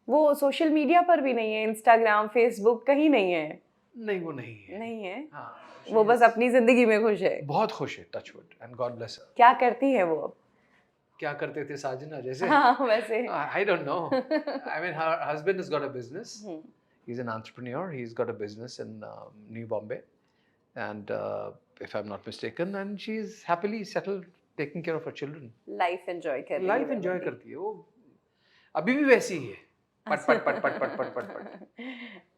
वो सोशल मीडिया पर भी नहीं है, इंस्टाग्राम, फेसबुक कहीं नहीं है? नहीं, वो नहीं है। नहीं है? हाँ, वो बस अपनी जिंदगी में खुश है। बहुत खुश है, touch wood, and God bless her. क्या करती है वो अब? क्या करते थे साजना जैसे? हाँ, वैसे। I don't know. I mean, her husband has got a business. He's an entrepreneur. He's got a business in New Bombay, and if I'm not mistaken, and she's happily settled, taking care of her children. Life enjoy कर रही है। Life enjoy करती है वो, अभी भी वैसी ही है, पट पट पट पट पट पट पट पट।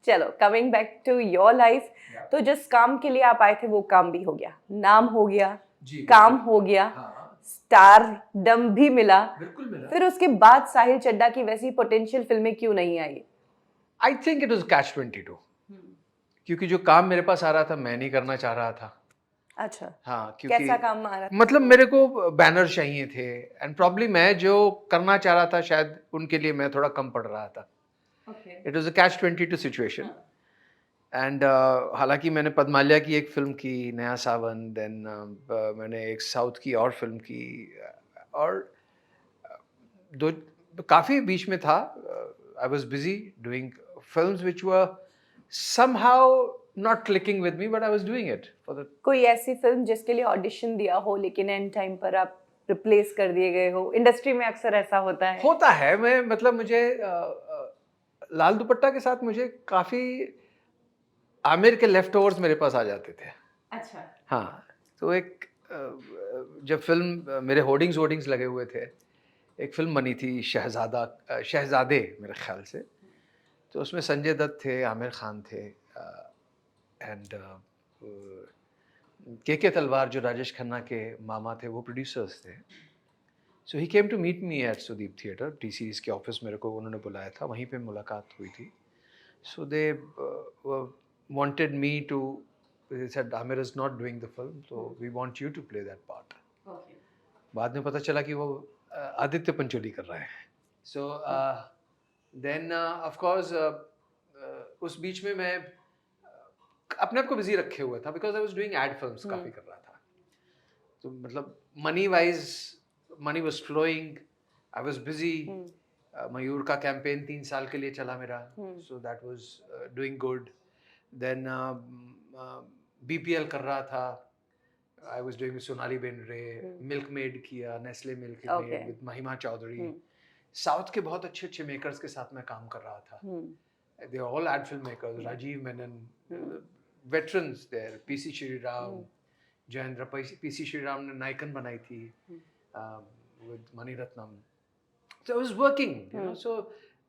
चलो, coming back to your life, तो जिस काम के लिए आप आए थे वो काम भी हो गया, नाम हो गया, काम हो गया, स्टार डम भी मिला। बिल्कुल मिला। फिर उसके बाद साहिल चड्ढा की वैसी पोटेंशियल फिल्में क्यों नहीं आई? I think it was catch 22, क्योंकि जो काम मेरे पास आ रहा था मैं नहीं करना चाह रहा था। अच्छा, हाँ, क्योंकि कैसा काम आ रहा था? मतलब मेरे को बैनर चाहिए थे, एंड प्रॉब्ली मैं जो करना चाह रहा था शायद उनके लिए मैं थोड़ा कम पड़ रहा था। It was a catch 22 situation. And हालांकि मैंने पद्मालिया की एक फिल्म की, नया सावन, देन मैंने एक साउथ की और फिल्म की, और दो काफ़ी बीच में था। I was busy doing films which were somehow not clicking with me, but I was doing it for the. कोई ऐसी फिल्म जिसके लिए ऑडिशन दिया हो लेकिन एंड टाइम पर आप रिप्लेस कर दिए गए हो? इंडस्ट्री में अक्सर ऐसा होता है। मैं मतलब मुझे लाल दुपट्टा के साथ मुझे काफ़ी आमिर के लेफ्ट ओवर्स मेरे पास आ जाते थे। अच्छा। हाँ, तो एक जब फिल्म मेरे होर्डिंग्स लगे हुए थे, एक फिल्म बनी थी शहजादे मेरे ख्याल से, तो उसमें संजय दत्त थे, आमिर खान थे, एंड के तलवार जो राजेश खन्ना के मामा थे वो प्रोड्यूसर्स थे. So he came to meet me at Sudeep theatre. T series के ऑफिस मेरे को उन्होंने बुलाया था, वहीं पे मुलाकात हुई थी. सो दे wanted me to, they said Amir is not doing the film, so we want you to play that part. Okay. बाद में पता चला कि वो आदित्य पंचोली कर रहे हैं. सो देन ऑफ कोर्स उस बीच में मैं अपने आप को बिजी रखे हुआ था because I was doing ad films काफ़ी कर रहा था. तो मतलब money wise money was flowing, I was busy. Mayur का कैंपेन 3 साल के लिए चला मेरा, so that was doing good. Then BPL कर रहा था, I was doing Sonali Bendre. Milkmaid किया, Nestle Milkmaid with Mahima Chaudhry. South के बहुत अच्छे अच्छे मेकर्स के साथ मैं काम कर रहा था. They are all ad film makers. Rajiv Menon, veterans there. PC Sreeram, Jayendra. PC Sreeram ने नायकन बनाई थी with Mani Ratnam. So I was working, you know, so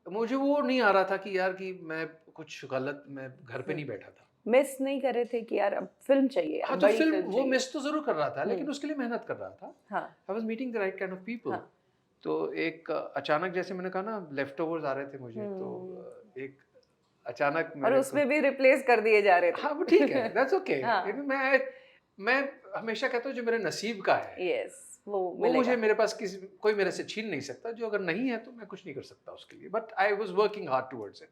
मुझे वो नहीं आ रहा था कि यार कि मैं कुछ गलत, मैं घर पे नहीं बैठा था. मिस नहीं कर रहे थे कि यार अब फिल्म चाहिए. हाँ, तो फिल्म वो मिस तो जरूर कर रहा था, लेकिन उसके लिए मेहनत कर रहा था. हाँ. I was meeting the right kind of people. हाँ. तो एक अचानक, जैसे मैंने कहा ना, लेफ्ट ओवर्स आ रहे थे मुझे, तो एक अचानक और उसमें भी रिप्लेस कर दिए जा रहे थे. हाँ, वो ठीक है, that's okay. मैं हमेशा कहता हूँ जो मेरे नसीब का है, yes, वो मुझे, मेरे पास कोई मेरे से छीन नहीं सकता. जो अगर नहीं है तो मैं कुछ नहीं कर सकता उसके लिए. But I was working hard towards it.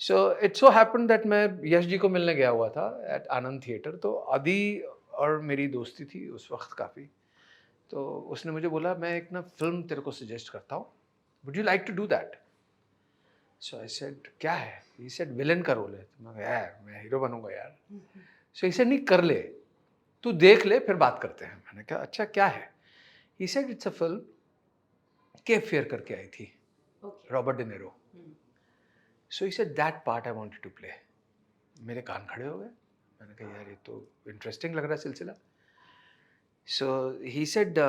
So it so happened that मैं यश जी को मिलने गया हुआ था एट आनंद थिएटर. तो आदि और मेरी दोस्ती थी उस वक्त काफ़ी. तो उसने मुझे बोला, मैं एक ना फिल्म तेरे को सजेस्ट करता हूँ, would you like to do that? So I said क्या है? ही सेड विलन का रोल है. तो मैं कहा यार मैं हीरो बनूंगा यार. सो ही सेड नहीं, कर ले, तू देख ले, फिर बात करते हैं. मैंने कहा अच्छा क्या है? He said it's a film Cape Fear करके आई थी, Robert De Niro. So he said that part I wanted to play. मेरे कान खड़े हो गए. मैंने कहा यार ये तो इंटरेस्टिंग लग रहा है सिलसिला. So he said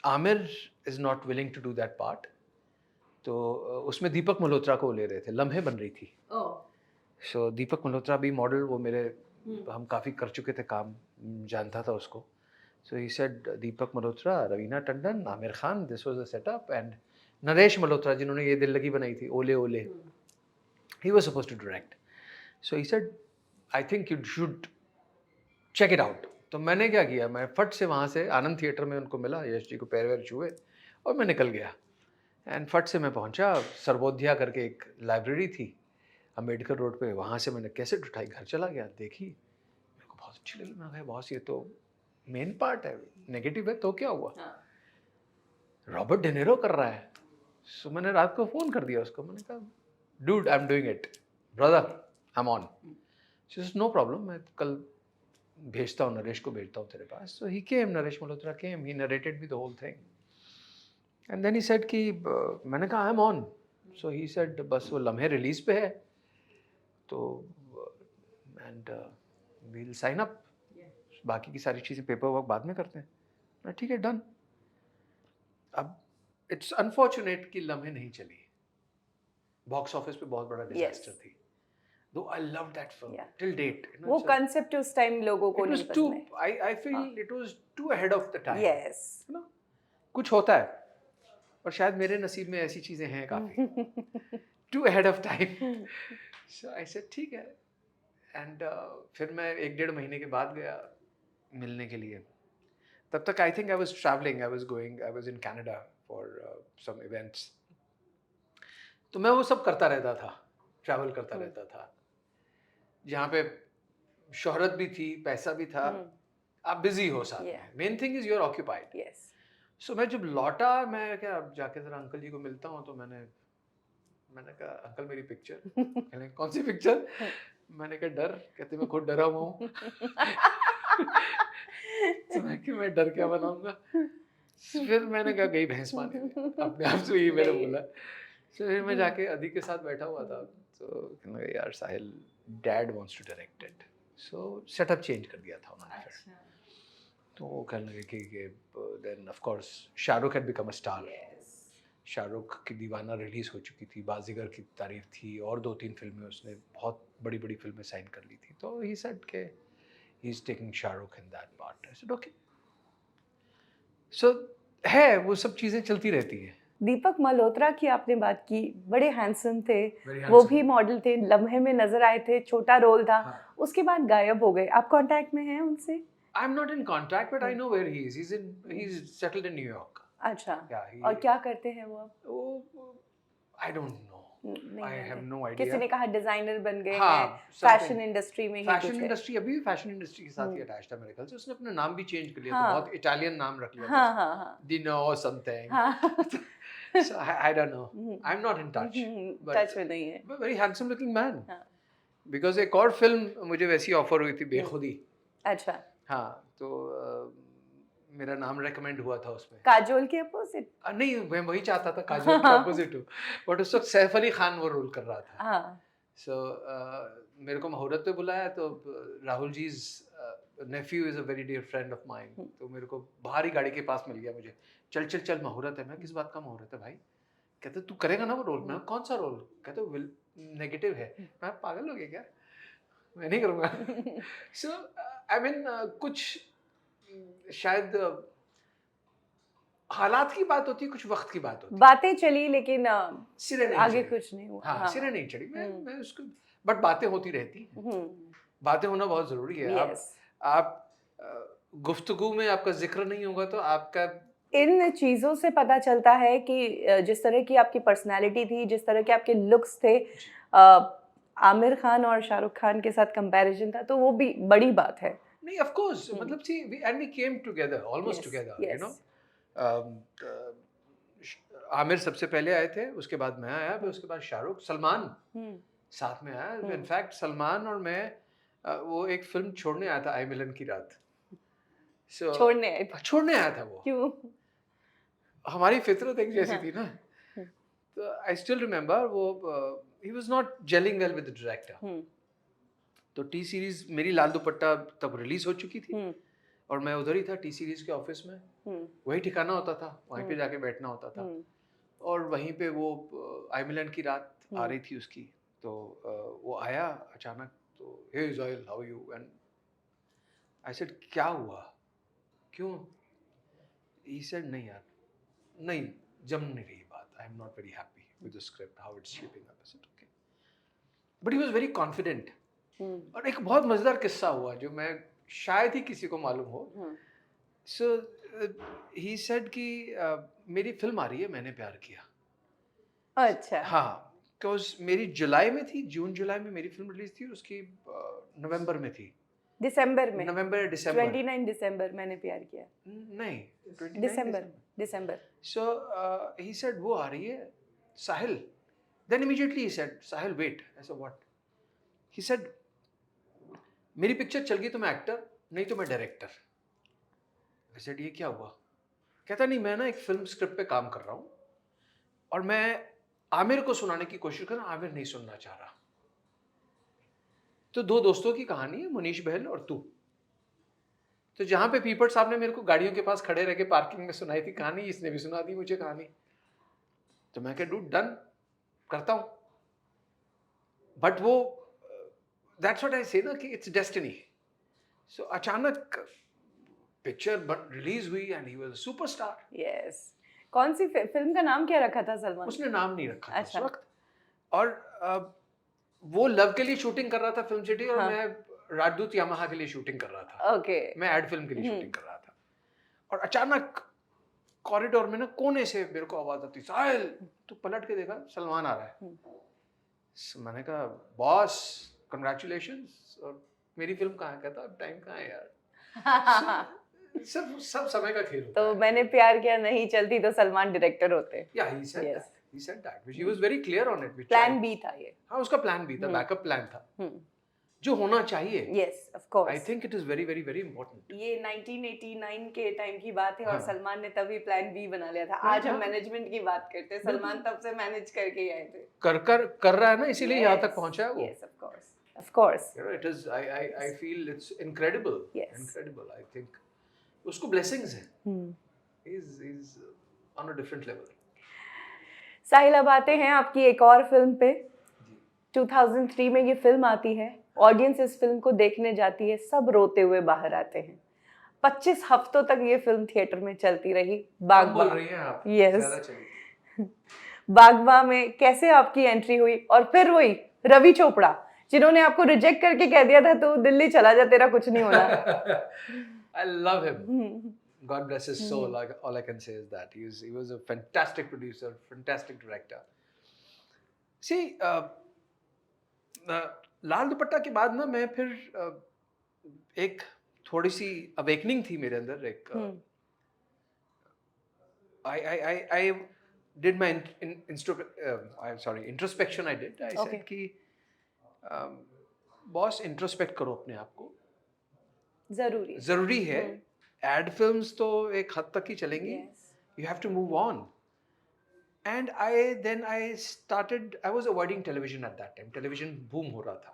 Amir is not willing to do that part. तो उसमें दीपक मल्होत्रा को ले रहे थे, लम्हे बन रही थी. So दीपक मल्होत्रा भी मॉडल, वो मेरे हम काफ़ी कर चुके थे काम, जानता था उसको. So he said Deepak Malhotra, Raveena Tandon, Amir Khan, this was the setup, and Naresh Malhotra, जिन्होंने ये दिल लगी बनाई थी, ओले ओले, he was supposed to direct. So he said, I think you should check it out. तो मैंने क्या किया, मैं फट से वहाँ से आनंद थिएटर में उनको मिला, यश जी को पैर वैर छुए और मैं निकल गया. एंड फट से मैं पहुँचा, सर्वोध्या करके एक लाइब्रेरी थी अम्बेडकर रोड पे. वहाँ से मैंने कैसेट उठाई, घर चला गया, देखी, मेरे को बहुत अच्छी लगी. मैं कहा बॉस ये तो मेन पार्ट है, नेगेटिव है तो क्या हुआ, रॉबर्ट डेनेरो कर रहा है. सो मैंने रात को फ़ोन कर दिया उसको. मैंने कहा dude I am doing it brother, I am on. So no problem, मैं कल भेजता हूँ, नरेश को भेजता हूँ तेरे पास. So he came, Naresh Malhotra came, he narrated me the whole thing. And then he said कि मैंने कहा I am on. So he said बस वो लम्हे रिलीज पे है तो and we will sign up, बाकी की सारी चीज़ें पेपर वर्क बाद में करते हैं. मैं ठीक है डन. अब इट्स अनफॉर्चुनेट कि लम्हे नहीं चली, बॉक्स ऑफिस पे बहुत बड़ा डिजास्टर थी. Though I love that film till date. वो कांसेप्ट उस टाइम लोगों को नहीं पसंद है. I feel it was too ahead of the time. Yes, ना कुछ होता है और शायद मेरे नसीब में ऐसी चीज़ें हैं काफ़ी too ahead of time. So I said ठीक है. एंड फिर मैं 1-1.5 महीने के बाद गया मिलने के लिए. तब तक I think I was travelling, I was in Canada for some events. तो मैं वो सब करता रहता था, ट्रैवल करता रहता था. जहाँ पे शोहरत भी थी, पैसा भी था, आप बिजी हो साथ में. Main thing is you are occupied. So मैं जब लौटा, मैं क्या अब जाके जरा अंकल जी को मिलता हूँ. तो मैंने कहा अंकल मेरी पिक्चर. कहने कौन सी पिक्चर? मैंने कहा डर. कहते मैं खुद डरा हुआ हूँ. तो मैं डर क्या बनाऊंगा. फिर मैंने कहा गई भैंस पाने में, अपने आप से ही मैंने बोला. फिर मैं जाके अदी के साथ बैठा हुआ था. तो यार Sahil, dad wants to direct it. So setup change कर दिया था उन्होंने. फिर तो वो कहने लगे कि then of course Shahrukh had become a star. Shahrukh की दीवाना रिलीज़ हो चुकी थी, बाजीगर की तारीफ थी, और 2-3 फिल्में उसने बहुत बड़ी बड़ी फिल्में साइन कर ली थी. तो ही सेड के he's taking Shahrukh in that part. I said, okay. So है वो सब चीज़ें चलती रहती हैं. दीपक मल्होत्रा की आपने बात की, बड़े हैंडसम थे, Very वो handsome. भी मॉडल थे, लम्हे में नजर आए थे, छोटा रोल था, हाँ. उसके बाद गायब हो गए. आप कांटेक्ट में हैं उनसे? I'm not in contact, but I know where he is. He's settled in New York. अच्छा. Yeah, और क्या करते हैं वो अब? वो I don't know. नहीं I जानते. have no idea. किसी ने कहा डिजाइनर बन गए हाँ, हैं, something. फैशन इंडस्ट्री में ही फैशन कुछ है. इंडस्ट्री अभी भी फैशन इंडस्ट्री के साथ ही अटैच्ड है मेरे ख्याल से. उसने अपना नाम भी चेंज कर लिया हाँ. था, बहुत इटालियन नाम रख लिया हाँ था. हाँ हाँ. Dino or something. हाँ. So I don't know. I'm not in touch. But touch में नहीं है. but very handsome looking man. हाँ. Because एक और फिल्म मुझे वैसी ऑफर हुई थी, बेखुदी. अच्छा. हाँ, तो मेरा नाम रेकमेंड हुआ था उसमें. काजोल के अपोजिट? नहीं, मैं वही चाहता था काजोल के अपोजिट हो. बट उस वक्त सैफ अली खान वो रोल कर रहा था. हाँ. सो मेरे को मुहूर्त पे बुलाया, तो Rahul ji nephew is a very dear friend of mine. तो मेरे को बाहर ही गाड़ी के पास मिल गया मुझे. चल चल चल मुहूर्त है. मैं किस बात का मुहूर्त है भाई? कहते तू करेगा ना वो रोल. मैं कौन सा रोल? कहते नेगेटिव है. मैं पागल हो गया क्या? मैं नहीं करूँगा. सो आई मीन कुछ शायद हालात की बात होती है, कुछ वक्त की बात होती है. बातें चली लेकिन सिरे नहीं आगे चढ़ी. कुछ नहीं हुआ. हाँ, सिरे नहीं चढ़ी. मैं उसको बट बातें होती रहती हैं. बातें होना बहुत जरूरी है. Yes. आप गुफ्तगू में आपका जिक्र नहीं होगा तो आपका इन चीज़ों से पता चलता है कि जिस तरह की आपकी पर्सनालिटी थी, जिस तरह के आपके लुक्स थे, आमिर खान और शाहरुख खान के साथ कंपैरिजन था, तो वो भी बड़ी बात है. नहीं, ऑफ कोर्स. मतलब see we came together, almost together, you know. Aamir सबसे पहले आए थे, उसके बाद मैं आया, फिर उसके बाद शाहरुख, सलमान साथ में आया. इनफैक्ट सलमान और मैं वो एक फिल्म छोड़ने आया था, आई मिलन की रात. So, छोड़ने आया था वो. क्यों? हमारी फितरत एक जैसी थी ना. तो आई स्टिल रिमेम्बर वो he was not gelling well with the director. तो टी सीरीज मेरी लाल दुपट्टा तब रिलीज हो चुकी थी और मैं उधर ही था टी सीरीज के ऑफिस में. वही ठिकाना होता था, वहीं पे जाके बैठना होता था. और वहीं पे वो आई मिलन की रात आ रही थी उसकी. तो वो आया अचानक. तो hey Zoyal, how are you? And I said क्या हुआ, क्यों? ही सेड नहीं यार, नहीं जम नहीं रही बात. आई am not very happy with the script, how it's shaping up. I said okay. But he was very confident. और एक बहुत मजेदार किस्सा हुआ जो मैं शायद ही किसी को मालूम हो. सो ही सेड कि मेरी फिल्म आ रही है, मैंने प्यार किया. अच्छा. हाँ, बिकॉज मेरी जुलाई में थी, जून जुलाई में मेरी फिल्म रिलीज थी. उसकी नवंबर में थी. दिसंबर में? नवंबर दिसंबर 29 दिसंबर मैंने प्यार किया. नहीं, दिसंबर. सो ही सेड वो आ रही है Sahil. Then immediately he said Sahil wait. I said what? He said मेरी पिक्चर चल गई तो मैं एक्टर, नहीं तो मैं डायरेक्टर. आई सेड ये क्या हुआ? कहता नहीं, मैं ना एक फिल्म स्क्रिप्ट पे काम कर रहा हूँ और मैं आमिर को सुनाने की कोशिश कर रहा हूँ, आमिर नहीं सुनना चाह रहा. तो दो दोस्तों की कहानी है, मुनीश बहल और तू. तो जहाँ पे पीपट साहब ने मेरे को गाड़ियों के पास खड़े रह के पार्किंग में सुनाई थी कहानी, इसने भी सुना दी मुझे कहानी. तो मैं कह डूड डन, करता हूँ. बट वो दैट्स व्हाट आई से ना कि इट्स डेस्टिनी. सो अचानक पिक्चर रिलीज हुई and he was a superstar. Yes. कौन सी फिल्म का नाम क्या रखा था सलमान? उसने नाम नहीं रखा था अच्छा. उस वक्त. और वो लव के लिए शूटिंग कर रहा था फिल्म सिटी और मैं राजदूत यामाहा के लिए शूटिंग कर रहा था. ओके. मैं एड फिल्म के लिए शूटिंग कर रहा था. और अचानक कॉरिडोर में ना कोने से मेरे को आवाज आती, साहिल. तो पलट के देखा, सलमान आ रहा है. मैंने कहा बॉस कंग्रेचुलेशंस. और मेरी फिल्म कहाँ है? कहता टाइम कहाँ है यार. सब समय का खेल होता तो है. मैंने प्यार किया नहीं चलती तो सलमान डायरेक्टर होते. या he said that which he was very clear on it. Plan B था ये. हाँ, उसका प्लान भी था, बैकअप प्लान था जो होना चाहिए. Yes of course. I think it is very very very important. ये 1989 के टाइम की बात है और हाँ. सलमान ने तभी प्लान बी बना लिया था. आज हम मैनेजमेंट की बात करते हैं, सलमान तब से मैनेज करके ही आए थे. कर रहा है ना, इसीलिए यहाँ तक पहुंचा है वो. Yes of course. You know, it is. I feel it's incredible. Yes. Incredible. I think उसको blessings हैं. He's on a different level. साहिल, अब आते हैं आपकी एक और फिल्म पे. 2003 में ये फिल्म आती है ऑडियंस इस फिल्म को देखने जाती है, सब रोते हुए बाहर आते हैं। 25 हफ्तों तक ये फिल्म थिएटर में चलती रही। कम बागबा, बोल रही हैं आप, यस, ज्यादा चली। बागबा में कैसे आपकी एंट्री हुई? और फिर वही रवि चोपड़ा जिन्होंने आपको रिजेक्ट करके कह दिया था तू दिल्ली चला जा, तेरा कुछ नहीं होना। I love him. Hmm, God bless his soul. All I can say is that he was a fantastic producer, fantastic director. See, लाल दुपट्टा के बाद ना मैं फिर एक थोड़ी सी अवेकनिंग थी मेरे अंदर। एक I did my introspection. I did. I Okay. said कि बॉस इंट्रोस्पेक्ट करो अपने आप को, जरूरी है। एड फिल्म्स तो एक हद तक ही चलेंगी, you have to move on. And I started, I was avoiding television at that time. Television boom हो रहा था,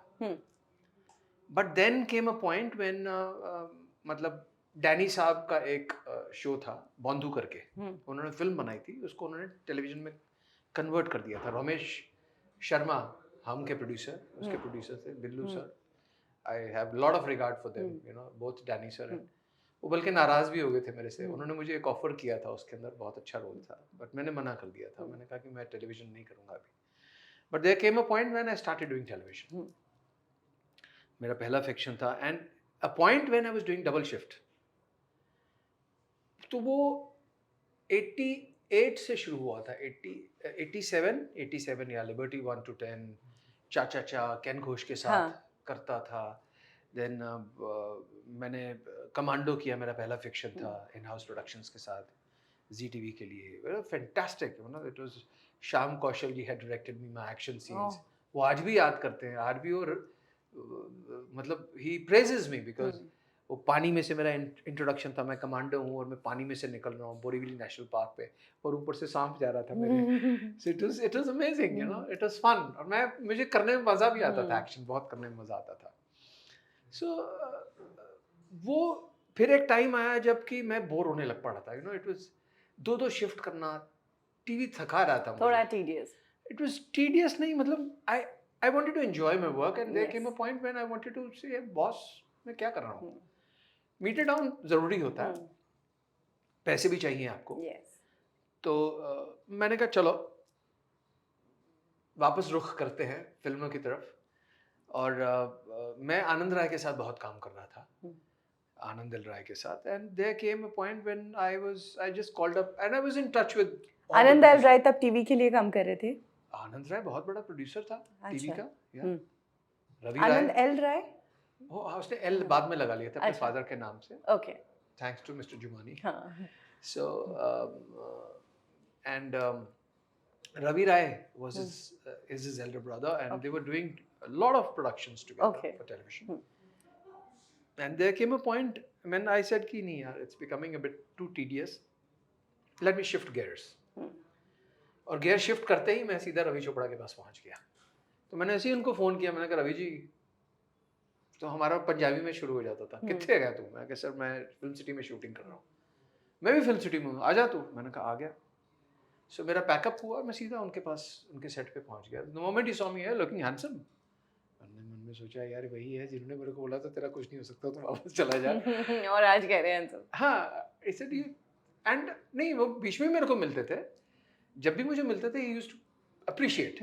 but then came a point when मतलब डैनी साहब का एक शो था बंधु करके, उन्होंने फिल्म बनाई थी, उसको उन्होंने टेलीविजन में कन्वर्ट कर दिया था। रमेश शर्मा हम के प्रोड्यूसर, उसके प्रोड्यूसर थे Billu sir. I have lot of regard for them, you know, both Danny sir and वो बल्कि नाराज भी हो गए थे मेरे से। उन्होंने मुझे एक ऑफर किया था, उसके अंदर बहुत अच्छा रोल था, बट मैंने मना कर दिया था। मैंने कहा कि मैं टेलीविजन नहीं करूंगा अभी। But there came a point when I started doing television. मेरा पहला फिक्शन था, and a point when I was doing double shift. तो वो 88 से शुरू हुआ था, 87 या लिबर्टी 1 to 10, चाचा चा कैन घोष के साथ करता था। देन मैंने कमांडो किया, मेरा पहला फिक्शन था इन हाउस प्रोडक्शंस के साथ जी टीवी के लिए। Fantastic, you know, it was Shyam Kaushal ji had directed me my action scenes. वो आज भी याद करते हैं, आज भी। और मतलब ही प्रेजेस मी बिकॉज वो पानी में से मेरा इंट्रोडक्शन था। मैं कमांडो हूँ और मैं पानी में से निकल रहा हूँ बोरीवली नेशनल पार्क पे, और ऊपर से सांप जा रहा था मेरे। So it was amazing, you know, it was fun. और मुझे करने में मज़ा भी आता था, एक्शन बहुत करने में मज़ा आता था। सो वो फिर एक टाइम आया जबकि मैं बोर होने लग पड़ा था, यू नो। इट वाज दो शिफ्ट करना, टीवी थका रहा था, थोड़ा टीडियस। इट वाज टीडियस नहीं, मतलब I wanted to enjoy my work, and there came a point when I wanted to say boss मैं क्या कर रहा हूँ। मीटर डाउन जरूरी होता है, पैसे भी चाहिए आपको। तो मैंने कहा चलो वापस रुख करते हैं फिल्मों की तरफ। और मैं आनंद राय के साथ बहुत काम कर रहा था, आनंद एल राय के साथ। And there came a point when I just called up and I was in touch with Aanand L Rai तब टीवी के लिए काम कर रहे थे। आनंद राय बहुत बड़ा प्रोड्यूसर था टीवी का। रवि राय, आनंद एल राय, उसने एल बाद में लगा लिया था अपने फादर के नाम से। Okay, thanks to mister Jumani. So and Ravi Rai was his elder brother, and they were doing a lot of productions together for television. And there came a point when I said कि नहीं यार, it's becoming a bit too tedious. Let me shift gears. और gear shift करते ही मैं सीधा रवि चोपड़ा के पास पहुंच गया। तो मैंने ऐसे ही उनको फ़ोन किया, मैंने कहा रवि जी, तो हमारा पंजाबी में शुरू हो जाता था, कितने गया तू? मैं कहा सर मैं फिल्म सिटी में शूटिंग कर रहा हूँ। मैं भी फिल्म सिटी में हूँ, आ जा तू। मैंने कहा आ गया। सो मेरा पैकअप हुआ, मैं सीधा उनके पास, उनके सेट पे पहुंच गया। The moment he saw me looking handsome, मैंने मन में सोचा यार वही है जिन्होंने मेरे को बोला था तेरा कुछ नहीं हो सकता, तो वापस चला जा। और आज कह रहे हैं हैंडसम। हाँ, इसलिए एंड नहीं, वो बीच में मेरे को मिलते थे, जब भी मुझे मिलते थे he used to appreciate.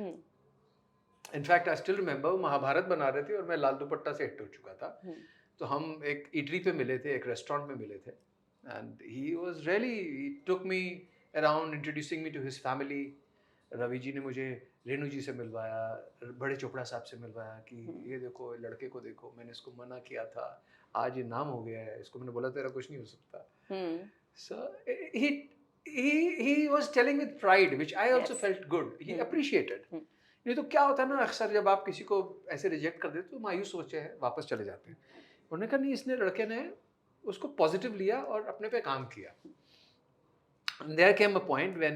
In fact I still remember Mahabharat बना रहे थे और मैं लाल दुपट्टा से हिट हो चुका था। तो हम एक ईटरी पे मिले थे, एक रेस्टोरेंट में मिले थे, and he was really, he took me around, introducing me to his family. Ravi ji ने मुझे रेणु जी से मिलवाया, बड़े चोपड़ा साहब से मिलवाया कि ये देखो लड़के को देखो, मैंने इसको मना किया था, आज ये नाम हो गया है, इसको मैंने बोला तेरा कुछ नहीं हो सकता। सो he was telling with pride, which I also felt good. He appreciated. नहीं तो क्या होता है ना, अक्सर जब आप किसी को ऐसे रिजेक्ट कर देते तो मायूस होते हैं, वापस चले जाते हैं। उन्होंने कहा नहीं, इसने लड़के ने उसको पॉजिटिव लिया और अपने पे काम किया। There came a point when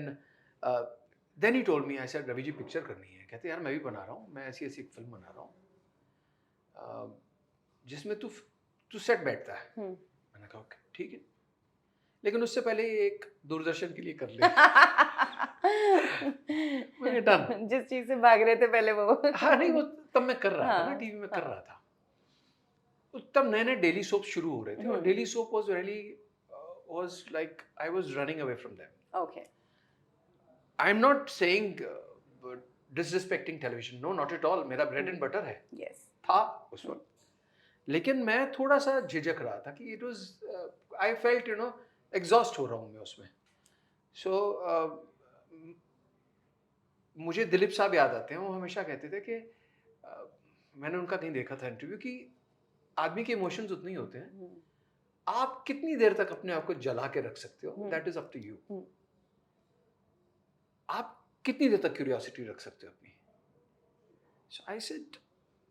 then he told me, I said Ravi ji picture करनी है। कहते यार मैं भी बना रहा हूँ, मैं ऐसी ऐसी फिल्म बना रहा हूँ जिसमें तू सेट बैठता है। मैंने कहा ओके ठीक है, लेकिन उससे पहले एक दूरदर्शन के लिए कर ले। मैंने डन। जिस चीज से भाग रहे थे पहले वो। हाँ नहीं, वो तब मैं कर रहा था ना, टीवी में कर रहा था। तब नए नए डेली सोप शुरू हो रहे थे और हम्म। Daily soap was really was like I was running away from them. Okay. I am not saying disrespecting television, no not at all. मेरा ब्रेड एंड बटर है, यस. था उस वक्त. लेकिन मैं थोड़ा सा झिझक रहा था कि it was I felt exhaust हो रहा हूँ मैं उसमें. सो मुझे दिलीप साहब याद आते हैं. वो हमेशा कहते थे कि मैंने उनका कहीं देखा था इंटरव्यू कि आदमी के इमोशंस उतने ही होते हैं. आप कितनी देर तक अपने आप को जला के रख सकते हो, that is up to you. आप कितनी देर तक क्यूरियोसिटी रख सकते हो अपनी. So I said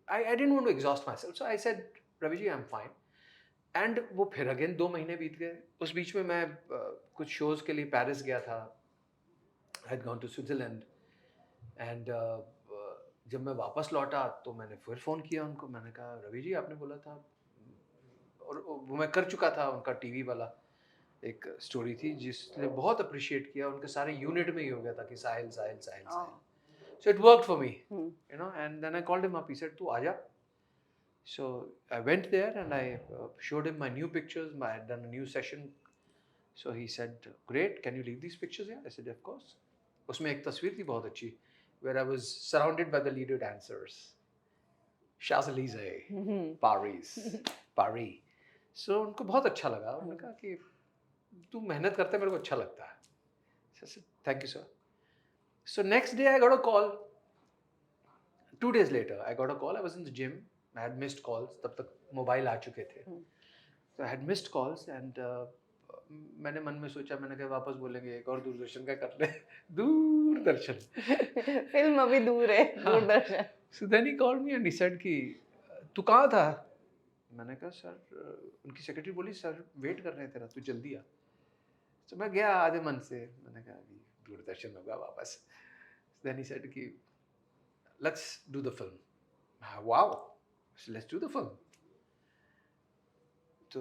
I didn't want to exhaust myself. So I said Ravi ji I am fine. And वो फिर अगेन 2 महीने बीत गए. उस बीच में मैं कुछ शोज के लिए पेरिस गया था. I had gone to Switzerland. And जब मैं वापस लौटा तो मैंने फिर फ़ोन किया उनको. मैंने कहा रवि जी आपने बोला था, और वो मैं कर चुका था. उनका टीवी वाला एक स्टोरी थी जिसने बहुत अप्रिशिएट किया. उनके सारे यूनिट में ही हो गया था कि Sahil Sahil Sahil Sahil. So it worked for me, and then I called him up. He said तू आजा. So I went there and I showed him my new pictures. I had done a new session. So he said, "Great, can you leave these pictures here?" I said, "Of course." उसमें एक तस्वीर थी बहुत अच्छी, where I was surrounded by the leader dancers. Champs-Élysées, Paris. So उनको बहुत अच्छा लगा. उन्होंने कहा कि तू मेहनत करता है, मेरे को अच्छा लगता है. So I said, "Thank you, sir." So next day I got a call. 2 days later I got a call. I was in the gym. I had missed calls. तब तक मोबाइल आ चुके थे. So I had missed calls and मैंने मन में सोचा, मैंने कहा वापस बोलेंगे एक और दूरदर्शन का कर ले. दूरदर्शन. फिल्म अभी दूर है. Doordarshan. So then he called me and he said कि तू कहाँ था? मैंने कहा सर, उनकी सेक्रेटरी बोली सर वेट कर रहे हैं तेरा, तू जल्दी आ. तो मैं गया आधे मन से. मैंने कहा अभी दूरदर्शन होगा वापस. Then he said कि let's do the film. Wow. So let's do the film. तो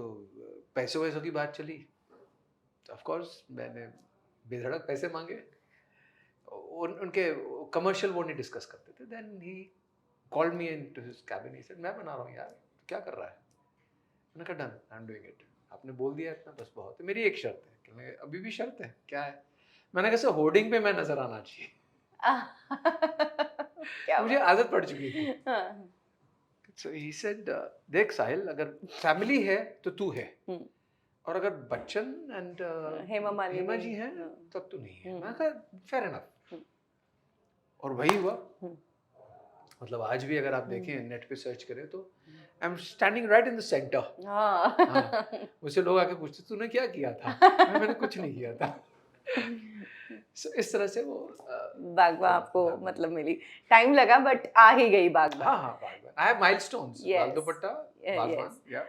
पैसों वैसों की बात चली. ऑफ कोर्स मैंने बेधड़क पैसे मांगे. उनके कमर्शियल वो नहीं डिस्कस करते थे. Then he called me into his cabin. He said मैं बना रहा हूँ यार, क्या कर रहा है? मैंने कहा done, I am doing it. आपने बोल दिया इतना बस बहुत है. मेरी एक शर्त है. कहने अभी भी शर्त है? क्या है? मैंने कहा होर्डिंग पे मैं नजर आना चाहिए. मुझे आदत पड़ चुकी थी. So he said, देख साहिल, अगर फैमिली है तो तू है, और अगर बच्चन एंड हेमा जी हैं तब तू नहीं है. मैं कहा फेयर इनफ. और वही हुआ. मतलब आज भी अगर आप देखें नेट पे सर्च करें तो I am standing right in the centre. मुझसे लोग आके पूछते तूने क्या किया था? मैंने कुछ नहीं किया था. So, इस तरह से वो बागबा आपको मतलब मिली. टाइम लगा बट आ ही गई बागबा. हाँ बागबा. I have milestones. बाल दुपट्टा, बागबान. Yeah.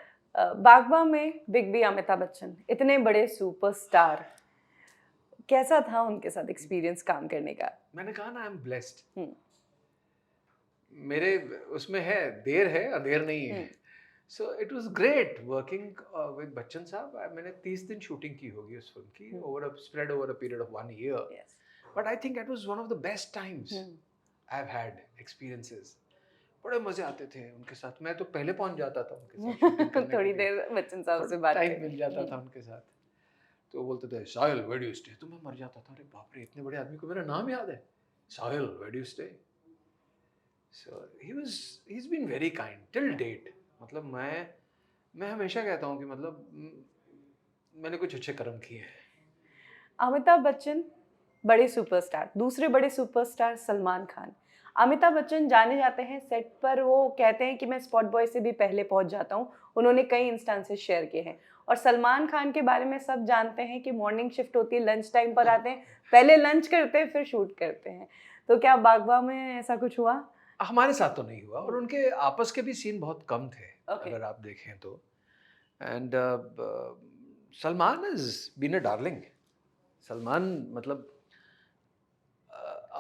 बागबा में बिग बी अमिताभ बच्चन इतने बड़े सुपरस्टार, कैसा था उनके साथ एक्सपीरियंस काम करने का? मैंने कहा ना आई एम ब्लेस्ड. मेरे उसमें है, देर है अंधेर नहीं है. सो it was great working with Bachchan साहब. मैंने 30 दिन शूटिंग की होगी उस फिल्म की, spread over a period of 1 year. But I think it was one of the best times I have had experiences. बड़े मजे आते थे उनके साथ. मैं तो पहले पहुंच जाता था उनके साथ शूटिंग करने. थोड़ी देर बच्चन साहब से बात टाइम मिल जाता था उनके साथ. तो बोलते थे साहिल वेयर डू यू स्टे. तो मैं मर जाता था. अरे बाप रे, इतने बड़े आदमी को मेरा नाम याद है, Sahil where do you stay. So he's been very kind till date. मतलब मैं हमेशा कहता हूँ कि मतलब मैंने कुछ अच्छे कर्म किए हैं. अमिताभ बच्चन बड़े सुपरस्टार. दूसरे बड़े सुपरस्टार सलमान खान. अमिताभ बच्चन जाने जाते हैं सेट पर, वो कहते हैं कि मैं स्पॉट बॉय से भी पहले पहुंच जाता हूं. उन्होंने कई इंस्टांसेस शेयर किए हैं. और सलमान खान के बारे में सब जानते हैं कि मॉर्निंग शिफ्ट होती है, लंच टाइम पर आते हैं, पहले लंच करते हैं फिर शूट करते हैं. तो क्या बागबा में ऐसा कुछ हुआ? हमारे साथ तो नहीं हुआ. और उनके आपस के भी सीन बहुत कम थे. अगर आप देखें तो. And Salman is been a darling. Salman मतलब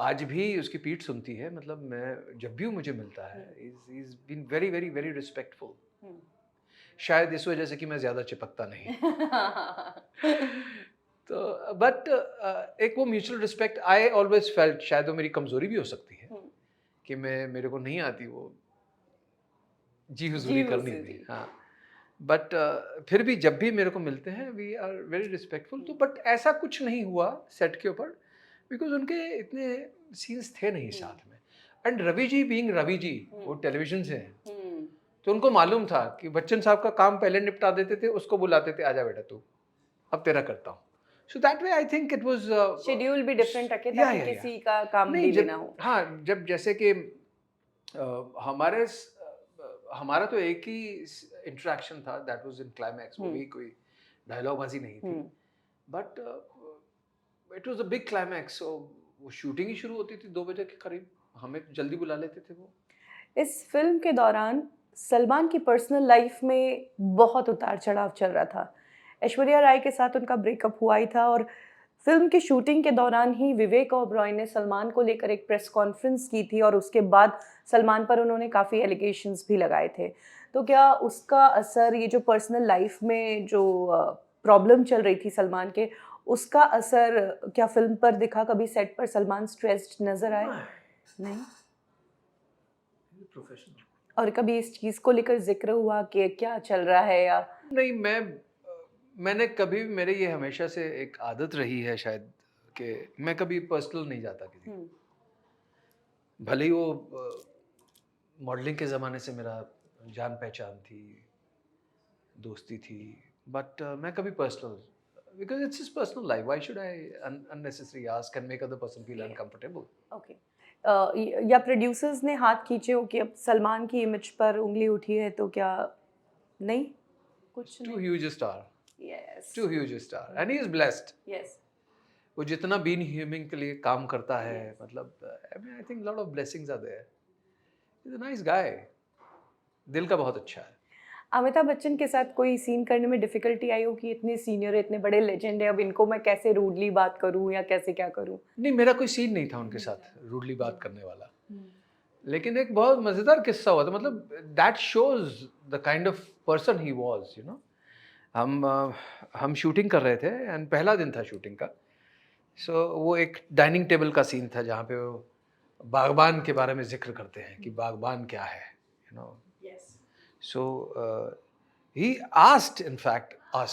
आज भी उसकी पीठ सुनती है. मतलब मैं जब भी मुझे मिलता है, he's been very very very respectful. शायद इस वजह से कि मैं ज़्यादा चिपकता नहीं. तो बट एक वो mutual respect I always felt. शायद वो मेरी कमज़ोरी भी हो सकती है कि मेरे को नहीं आती वो जी हुजूरी करनी. हाँ, बट फिर भी जब भी मेरे को मिलते हैं वी आर वेरी रिस्पेक्टफुल। तो बट ऐसा कुछ नहीं हुआ सेट के ऊपर, बिकॉज उनके इतने सीन्स थे नहीं साथ में। एंड रवि जी बीइंग रवि जी, वो टेलीविजन से हैं, तो उनको मालूम था कि बच्चन साहब का काम पहले निपटा देते थे, उसको बुलाते थे, आजा बेटा तू अब तेरा करता हूँ। So that way I think it was schedule भी डिफरेंट रखे ताकि किसी का काम नहीं डिले जब ना हो। हाँ जब जैसे कि हमारा तो एक ही इंटरेक्शन था, दैट वाज इन क्लाइमैक्स। वो भी कोई डायलॉग बाजी नहीं थी, but it was a big climax. So वो शूटिंग ही शुरू होती थी 2 बजे के करीब, हमें जल्दी बुला लेते थे वो। इस फिल्म के दौरान सलमान की पर्सनल लाइफ में बहुत उतार चढ़ाव चल रहा था। ऐश्वर्या राय के साथ उनका ब्रेकअप हुआ ही था और फिल्म की शूटिंग के दौरान ही विवेक ओबरॉय ने सलमान को लेकर एक प्रेस कॉन्फ्रेंस की थी और उसके बाद सलमान पर उन्होंने काफ़ी एलिगेशंस भी लगाए थे। तो क्या उसका असर, ये जो पर्सनल लाइफ में जो प्रॉब्लम चल रही थी सलमान के, उसका असर क्या फिल्म पर दिखा? कभी सेट पर सलमान स्ट्रेस्ड नजर आए? नहीं। प्रोफेशनल और कभी इस चीज़ को लेकर ज़िक्र हुआ कि क्या चल रहा है या? नहीं, मैंने कभी, मेरे ये हमेशा से एक आदत रही है शायद कि मैं कभी पर्सनल नहीं जाता किसी। भले ही वो मॉडलिंग के ज़माने से मेरा जान पहचान थी, दोस्ती थी, बट मैं कभी personal, because it's his personal life, why should I unnecessary ask and make other person feel uncomfortable. Okay. या प्रोड्यूसर्स ने हाथ खींचे हो कि अब सलमान की इमेज पर उंगली उठी है तो क्या? नहीं, कुछ टू नहीं। Huge star, yes. Too huge star and he is blessed. Yes. वो जितना बीन ह्यूमन के लिए काम करता है, मतलब I think lot of blessings are there. Is a nice guy, दिल का बहुत अच्छा है। अमिताभ बच्चन के साथ कोई सीन करने में डिफिकल्टी आई हो कि इतने सीनियर है, इतने बड़े लेजेंड है, अब इनको मैं कैसे रूडली बात करूं या कैसे क्या करूं? नहीं, मेरा कोई सीन नहीं था उनके साथ रूडली बात करने वाला, लेकिन एक बहुत मज़ेदार किस्सा हुआ था। मतलब that shows the kind of person he was, you know. हम शूटिंग कर रहे थे एंड पहला दिन था शूटिंग का। सो वो एक डाइनिंग टेबल का सीन था जहाँ पे वो बागबान के बारे में जिक्र करते हैं कि बागबान क्या है, you know. So he asked in fact us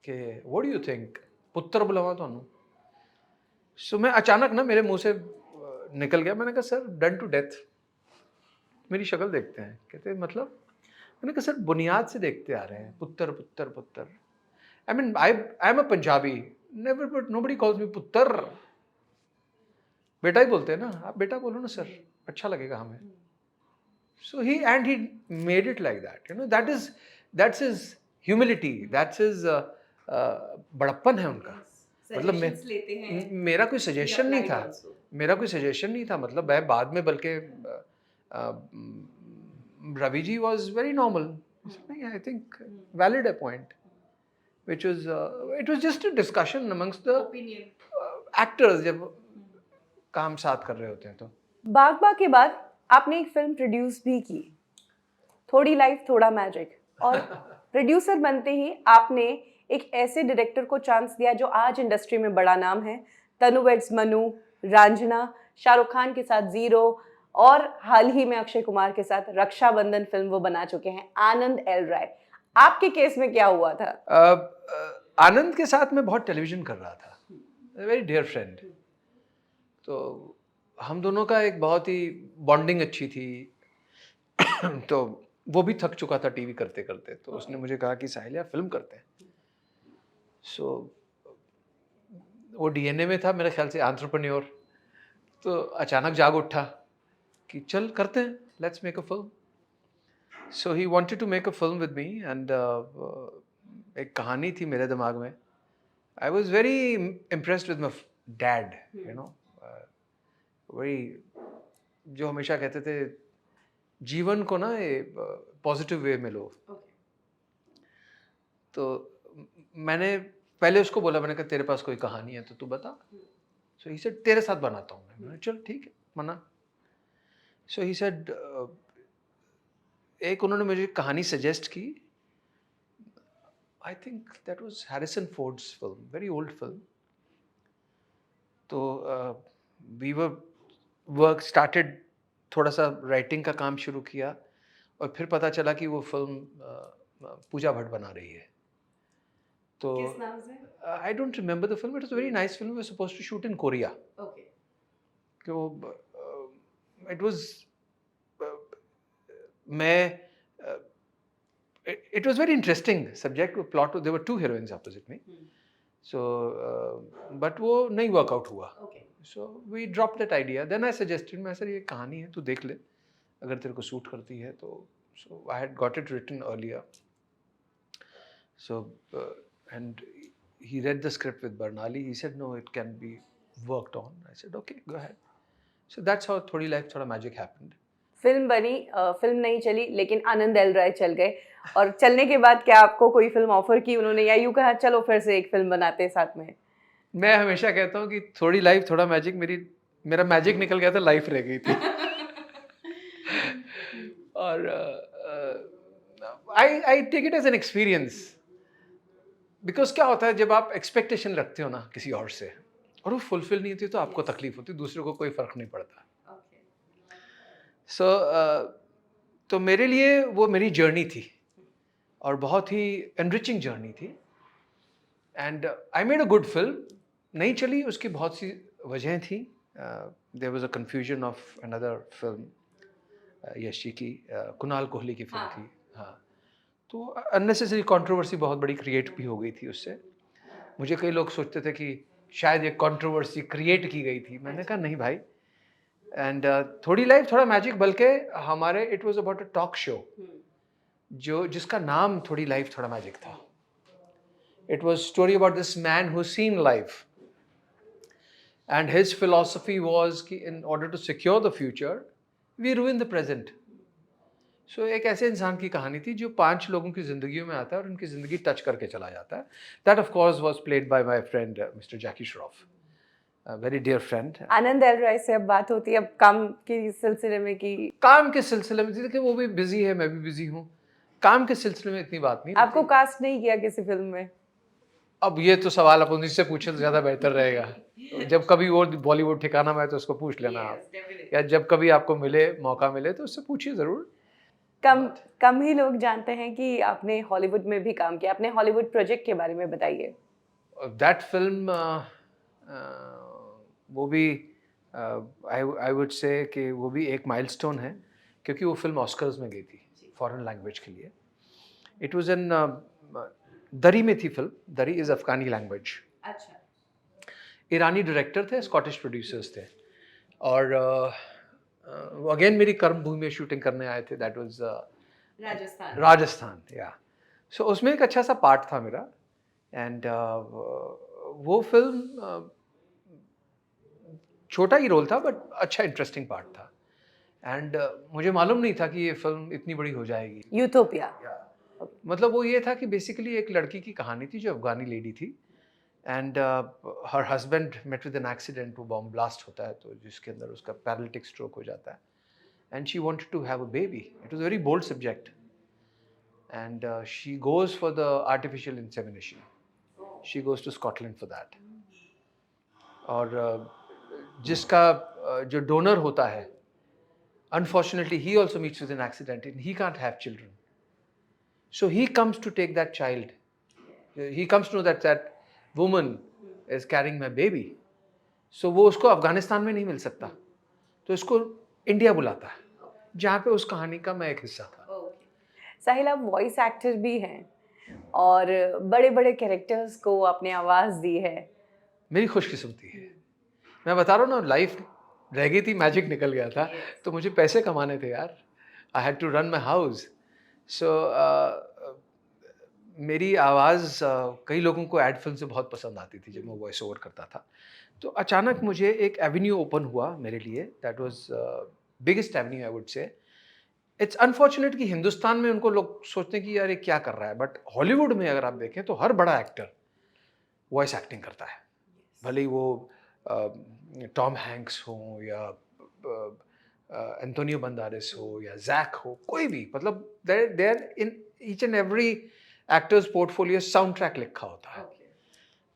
कि व्हाट डू यू थिंक, पुत्र बुलावा ਤੁਹਾਨੂੰ। सो मैं अचानक ना, मेरे मुंह से निकल गया, मैंने कहा सर डन टू डेथ। मेरी शक्ल देखते हैं, कहते मतलब। मैंने कहा सर बुनियाद से देखते आ रहे हैं, पुत्र पुत्र पुत्र। आई mean I am a Punjabi, never, but nobody calls me पुत्र। बेटा ही बोलते हैं ना, आप बेटा बोलो ना सर, अच्छा लगेगा हमें। So he and he made it like that, you know. That's his humility, that's his बड़प्पन है उनका। मतलब मेरा कोई सजेशन नहीं था, मतलब मैं बाद में, बल्कि Ravi ji was very normal. नहीं, आई थिंक वैलिड है point, which was it was just a discussion amongst the actors जब काम साथ कर रहे होते हैं तो। बागबा के बाद आपने एक फिल्म प्रोड्यूस भी की, थोड़ी लाइफ थोड़ा मैजिक, और प्रोड्यूसर बनते ही आपने एक ऐसे डायरेक्टर को चांस दिया जो आज इंडस्ट्री में बड़ा नाम है। तनु वेड्स मनु, रांझना, शाहरुख खान के साथ जीरो, और हाल ही में अक्षय कुमार के साथ रक्षाबंधन फिल्म वो बना चुके हैं, आनंद एल राय। आपके केस में क्या हुआ था? आनंद के साथ मैं बहुत टेलीविजन कर रहा था, वेरी डियर फ्रेंड। तो हम दोनों का एक बहुत ही बॉन्डिंग अच्छी थी। तो वो भी थक चुका था टीवी करते करते, तो उसने मुझे कहा कि साहिल यार फिल्म करते हैं। सो वो डीएनए में था मेरे ख्याल से, एंटरप्रेन्योर। तो अचानक जाग उठा कि चल करते हैं, let's make a film. So he wanted to make a film with me and एक कहानी थी मेरे दिमाग में। I was very impressed with my dad, you know. वही जो हमेशा कहते थे जीवन को ना ये पॉजिटिव वे में लो। तो मैंने पहले उसको बोला, मैंने कहा तेरे पास कोई कहानी है तो तू बता। सो ही सेड तेरे साथ बनाता हूँ मैं। मैंने चल ठीक है, मना। सो ही सेड, एक उन्होंने मुझे कहानी सजेस्ट की। I think that was Harrison Fords film, very old film. तो वी वर वर्क स्टार्टेड, थोड़ा सा राइटिंग का काम शुरू किया, और फिर पता चला कि वो फिल्म पूजा भट्ट बना रही है। तो किस नाम से? I don't remember the film, it was very nice film, we were supposed to shoot in Korea. Okay. कि वो इट वाज मैं it was very interesting subject, plot, there were two heroines opposite me, so but वो नहीं वर्कआउट हुआ। Okay. So we drop that idea, then I suggested, मैं सर ये कहानी है तू देख ले, अगर तेरे को सूट करती है तो। So I had got it written earlier, so and he read the script with Barnali, he said no, it can be worked on. I said okay, go ahead. So that's how Thodi Life Thoda Magic happened. Film बनी, फिल्म नहीं चली, लेकिन आनंद एल राय चल गए। और चलने के बाद क्या आपको कोई फिल्म ऑफर की उन्होंने, या यूं कहा चलो फिर से एक फिल्म बनाते हैं साथ में? मैं हमेशा कहता हूँ कि थोड़ी लाइफ थोड़ा मैजिक, मेरा मैजिक निकल गया था, लाइफ रह गई थी। और I take it as an experience, because क्या होता है जब आप एक्सपेक्टेशन रखते हो ना किसी और से और वो फुलफिल नहीं होती तो आपको तकलीफ होती, दूसरे को कोई फर्क नहीं पड़ता। सो तो मेरे लिए वो मेरी जर्नी थी और बहुत ही एनरिचिंग जर्नी थी, and I made a good film. नहीं चली, उसकी बहुत सी वजहें थी। There was a confusion of another film Yash ji की, कुणाल कोहली की फिल्म थी। हाँ, तो अननेसेसरी कंट्रोवर्सी बहुत बड़ी क्रिएट भी हो गई थी उससे। मुझे कई लोग सोचते थे कि शायद ये कंट्रोवर्सी क्रिएट की गई थी, मैंने कहा नहीं भाई। एंड थोड़ी लाइफ थोड़ा मैजिक, बल्कि हमारे it was about a talk show जिसका नाम थोड़ी लाइफ थोड़ा मैजिक था। It was story about this man who seen life and his philosophy was कि in order to secure the future we ruin the present. So एक ऐसे इंसान की कहानी थी जो 5 लोगों की ज़िंदगियों में आता है और उनकी ज़िंदगी टच करके चला जाता है। That of course was played by my friend mister Jackie Shroff, very dear friend. Aanand L Rai से अब बात होती है अब काम के सिलसिले में कि काम के सिलसिले में, देखिए वो भी बिजी है, मैं भी बिजी हूँ। काम के सिलसिले में इतनी बात नहीं। आपको कास्ट नहीं किया किसी फिल्म में? अब ये तो सवाल आप उन्हीं से पूछे तो ज़्यादा बेहतर रहेगा। जब कभी वो बॉलीवुड ठिकाना में है तो उसको पूछ लेना आप, या जब कभी आपको मिले, मौका मिले तो उससे पूछिए ज़रूर। कम ही लोग जानते हैं कि आपने हॉलीवुड में भी काम किया। अपने हॉलीवुड प्रोजेक्ट के बारे में बताइए। दैट फिल्म वो भी आई वुड से कि वो भी एक माइलस्टोन है, क्योंकि वो फिल्म ऑस्कर्स में गई थी फॉरेन लैंग्वेज के लिए। इट वाज इन दरी में थी फिल्म। दरी इज़ अफगानी लैंग्वेज। अच्छा। ईरानी डायरेक्टर थे, स्कॉटिश प्रोड्यूसर्स थे, और वो अगेन मेरी कर्म भूमि में शूटिंग करने आए थे। दैट वाज राजस्थान, या। सो उसमें एक अच्छा सा पार्ट था मेरा, एंड वो फिल्म छोटा ही रोल था बट अच्छा इंटरेस्टिंग पार्ट था, एंड मुझे मालूम नहीं था कि ये फिल्म इतनी बड़ी हो जाएगी। यूटोपिया। मतलब वो ये था कि बेसिकली एक लड़की की कहानी थी जो अफगानी लेडी थी, and her husband met with an accident, वो बॉम्ब ब्लास्ट होता है तो जिसके अंदर उसका पैरालिटिक स्ट्रोक हो जाता है, and she wanted to have a baby. It was very bold subject, and she goes for the artificial insemination. She goes to Scotland for that, और जिसका जो डोनर होता है, unfortunately he also meets with an accident and he can't have children, so he comes to take that child. He comes to know that that woman is carrying my baby, so वो उसको अफगानिस्तान में नहीं मिल सकता, तो इसको इंडिया बुलाता है, जहाँ पे उस कहानी का मैं एक हिस्सा था। साहिल, आप वॉइस एक्टर भी हैं और बड़े बड़े कैरेक्टर्स को आपने आवाज़ दी है। मेरी खुशकिस्मती है, मैं बता रहा हूँ ना, लाइफ रह गई थी, मैजिक निकल गया था। तो मुझे पैसे कमाने थे यार, I had to run my house. So मेरी आवाज़ कई लोगों को एड फिल्म से बहुत पसंद आती थी जब मैं वॉइस ओवर करता था। तो अचानक मुझे एक एवेन्यू ओपन हुआ मेरे लिए, that was biggest Avenue I would से। इट्स अनफॉर्चुनेट कि हिंदुस्तान में उनको लोग सोचते हैं कि यार ये क्या कर रहा है, बट हॉलीवुड में अगर आप देखें तो हर बड़ा एक्टर वॉइस एक्टिंग करता है, भले ही वो टॉम हैंक्स हो या एंटोनियो बंदारेस हो या जैक हो, कोई भी, मतलब there in each and every actors portfolio sound track लिखा होता है।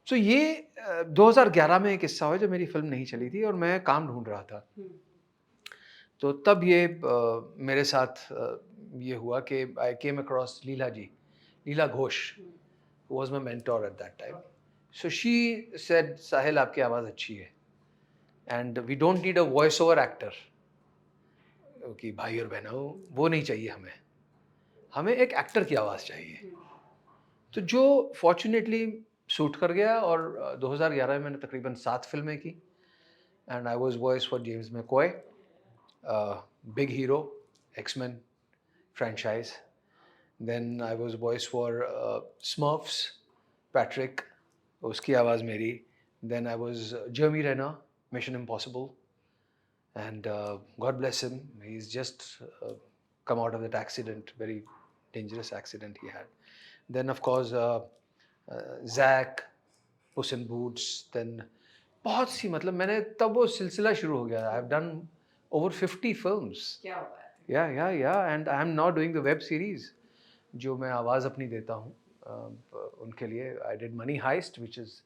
सो ये 2011 में एक किस्सा हुआ जब मेरी फिल्म नहीं चली थी और मैं काम ढूंढ रहा था। तो तब ये मेरे साथ ये हुआ कि I came across Leela ji, Leela Ghosh, who was my mentor at that time. So she said, Sahil, आपकी आवाज़ अच्छी है, and we don't need a voice over actor कि भाई और बहनों, वो नहीं चाहिए हमें, हमें एक एक्टर की आवाज़ चाहिए। तो जो फॉर्चुनेटली शूट कर गया, और 2011 में मैंने तकरीबन 7 फिल्में की, and I was voice for James McAvoy, big hero, X-Men franchise. Then I was voice for Smurfs, Patrick, उसकी आवाज़ मेरी. Then I was Jeremy Renner, Mission Impossible, and God bless him, he's just come out of that accident, very dangerous accident he had. Then of course Zach, Puss in Boots. Then बहुत सी, मतलब मैंने तब वो सिलसिला शुरू हो गया. I've done over 50 films. क्या बात है. Yeah, and I am now doing the web series जो मैं आवाज़ अपनी देता हूँ उनके लिए. I did Money Heist, which is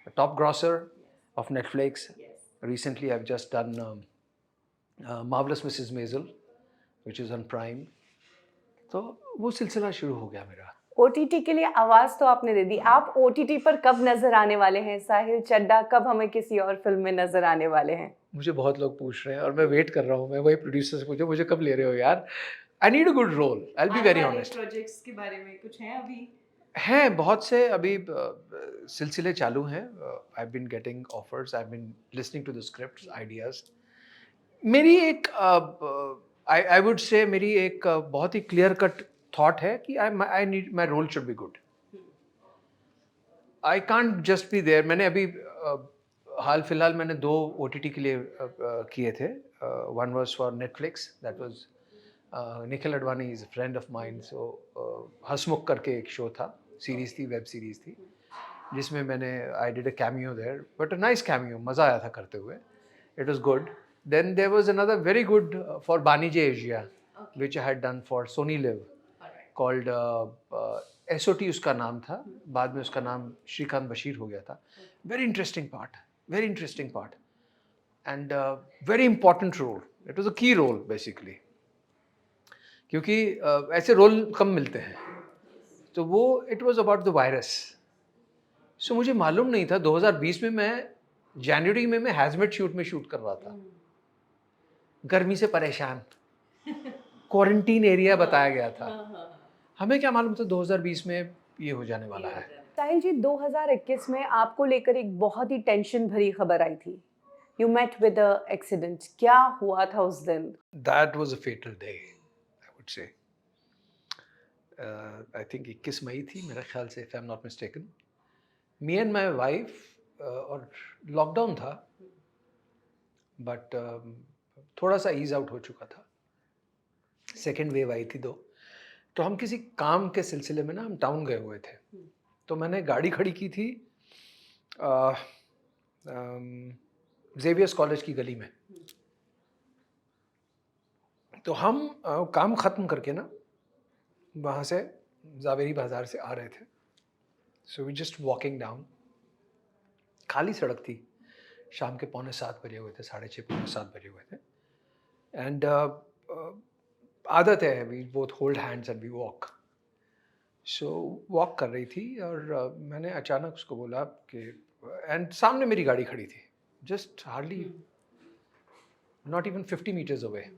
a top grosser of Netflix. Recently I've just done Marvelous Mrs. Maisel, which is on Prime. तो वो सिलसिला शुरू हो गया मेरा. OTT के लिए आवाज तो आपने दे दी, आप OTT पर कब नजर आने वाले हैं? साहिल चड्ढा कब हमें किसी और फिल्म में नजर आने वाले हैं? मुझे बहुत लोग पूछ रहे हैं और मैं वेट कर रहा हूँ. मैं वही प्रोड्यूसर से पूछूं, मुझे कब ले रहे हो यार? I need a good role, I will be very honest. Projects के बारे में कुछ है अभी? हैं बहुत से अभी सिलसिले चालू हैं. I been getting offers, I been listening to the scripts, ideas. मेरी एक आई वुड से मेरी एक बहुत ही क्लियर कट थॉट है कि I need my role should be good. I can't just be there. मैंने अभी हाल फिलहाल मैंने 2 OTT के लिए किए थे. One was for Netflix, that was Nikhil Advani is a friend of mine. So Hasmukh करके एक शो था, सीरीज थी, वेब सीरीज थी, जिसमें मैंने I did a cameo there, but a nice cameo, मज़ा आया था करते हुए. It was good. Then there was another very good for Banijay Asia, which I had done for Sony LIV, called SOT उसका नाम था. बाद में उसका नाम श्रीकांत बशीर हो गया था. Very interesting part and very important role. It was a key role basically, क्योंकि ऐसे रोल कम मिलते हैं. तो वो it was about the virus. So मुझे मालूम नहीं था. 2020 में मैं जनवरी में मैं हैजमेट शूट में शूट कर रहा था, गर्मी से परेशान, क्वारंटीन एरिया बताया गया था. हमें क्या मालूम था 2020 में ये हो जाने वाला है. साहिल जी, 2021 में आपको लेकर एक बहुत ही टेंशन भरी खबर आई थी. You met with a accident. क्या हुआ था उस दिन? That was a fatal day, I would say. I think 21 मई थी मेरा ख्याल से, if I am not mistaken. Me and my wife, और लॉकडाउन था, बट थोड़ा सा ईज आउट हो चुका था. सेकेंड वेव आई थी तो हम किसी काम के सिलसिले में ना हम टाउन गए हुए थे. तो मैंने गाड़ी खड़ी की थी जेवियर्स कॉलेज की गली में. तो हम काम ख़त्म करके ना वहाँ से जावेरी बाज़ार से आ रहे थे. So we just walking down. खाली सड़क थी, शाम के 6:45 बजे हुए थे, 6:30 पौने 7 बजे हुए थे. एंड आदत है, we both hold hands and we walk. So walk कर रही थी और मैंने अचानक उसको बोला कि, एंड सामने मेरी गाड़ी खड़ी थी, just hardly not even 50 metres away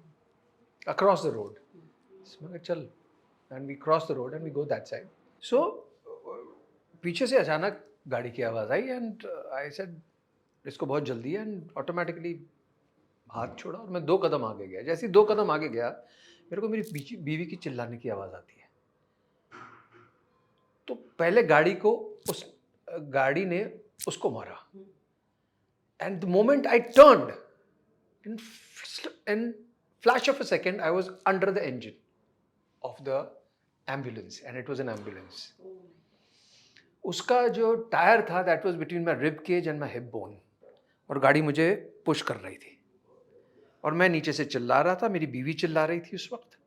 across the road. मैंने चल, and we cross the road and we go that side. So पीछे से अचानक गाड़ी की आवाज़ आई एंड आई सेड इसको बहुत जल्दी है, एंड ऑटोमेटिकली हाथ छोड़ा और मैं 2 कदम आगे गया. जैसे ही 2 कदम आगे गया, मेरे को मेरी बीवी की चिल्लाने की आवाज़ आती है. तो पहले गाड़ी ने उसको मारा, and the moment I turned, in flash of a second I was under the engine of the ambulance, and it was an ambulance. उसका जो टायर था that was between my rib cage and my hip bone, और गाड़ी मुझे पुश कर रही थी और मैं नीचे से चिल्ला रहा था. मेरी बीवी चिल्ला रही थी उस वक्त.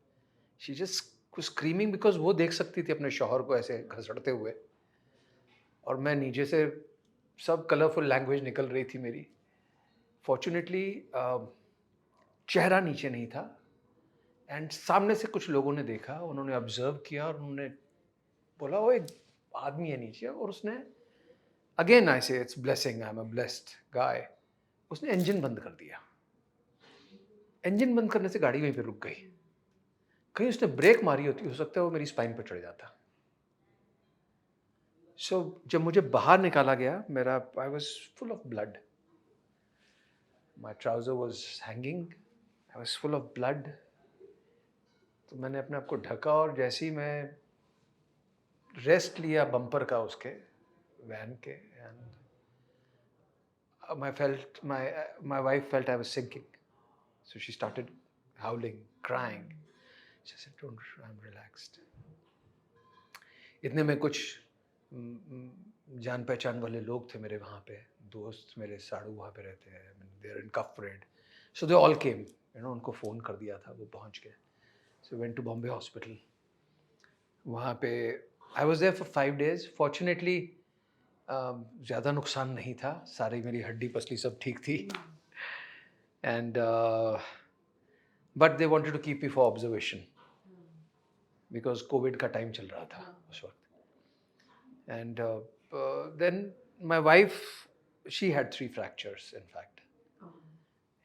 शी जस्ट स्क्रीमिंग बिकॉज वो देख सकती थी अपने शौहर को ऐसे घसड़ते हुए, और मैं नीचे से सब कलरफुल लैंग्वेज निकल रही थी मेरी. फॉर्चुनेटली चेहरा नीचे नहीं था, एंड सामने से कुछ लोगों ने देखा, उन्होंने ऑब्जर्व किया और उन्होंने बोला वो एक आदमी है नीचे और उसने again I say it's blessing, I am a blessed guy, उसने इंजन बंद कर दिया। इंजन बंद करने से गाड़ी वहीं पे रुक गई। कहीं उसने ब्रेक मारी होती, हो सकता है वो मेरी स्पाइन पर चढ़ जाता। सो जब मुझे बाहर निकाला गया, मेरा I was full of blood, my trouser was hanging, I was full of blood. तो मैंने अपने आप को ढका और जैसे ही मैं रेस्ट लिया बम्पर का उसके वैन के, and my wife felt I was sinking, so she started howling, crying. She said, "Don't, I'm relaxed." इतने में कुछ जान पहचान वाले लोग थे मेरे वहाँ पे, दोस्त मेरे साड़ू वहाँ पे रहते हैं, they're in Cuff Parade, so they all came, उनको फ़ोन कर दिया था, वो पहुँच गए। So went to Bombay Hospital. वहाँ पे I was there for 5 days. Fortunately ज़्यादा नुकसान नहीं था, सारी मेरी हड्डी पसली सब ठीक थी, and but they wanted to keep me for observation because covid का टाइम चल रहा था उस वक्त। And then my wife, she had 3 fractures in fact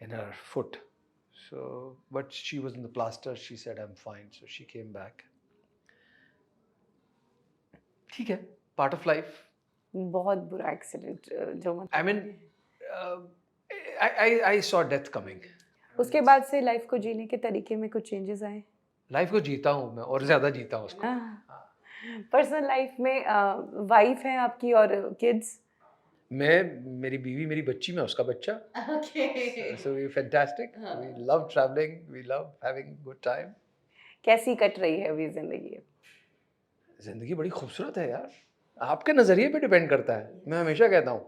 in her foot, so but she was in the plaster, she said I'm fine, so she came back. ठीक है, पार्ट ऑफ लाइफ। बहुत बुरा एक्सीडेंट जो I mean, I saw death coming. उसके बाद से लाइफ को जीने के तरीके में कुछ चेंजेस आए? लाइफ को जीता हूँ मैं और ज़्यादा जीता हूँ उसको। पर्सनल लाइफ में वाइफ है आपकी और किड्स? मैं, मेरी बीवी, मेरी बच्ची, मैं उसका बच्चा। So we fantastic. We love traveling. We love having good time. कैसी कट रही है अभी जिंदगी? जिंदगी बड़ी खूबसूरत है यार, आपके नज़रिए पे डिपेंड करता है। मैं हमेशा कहता हूँ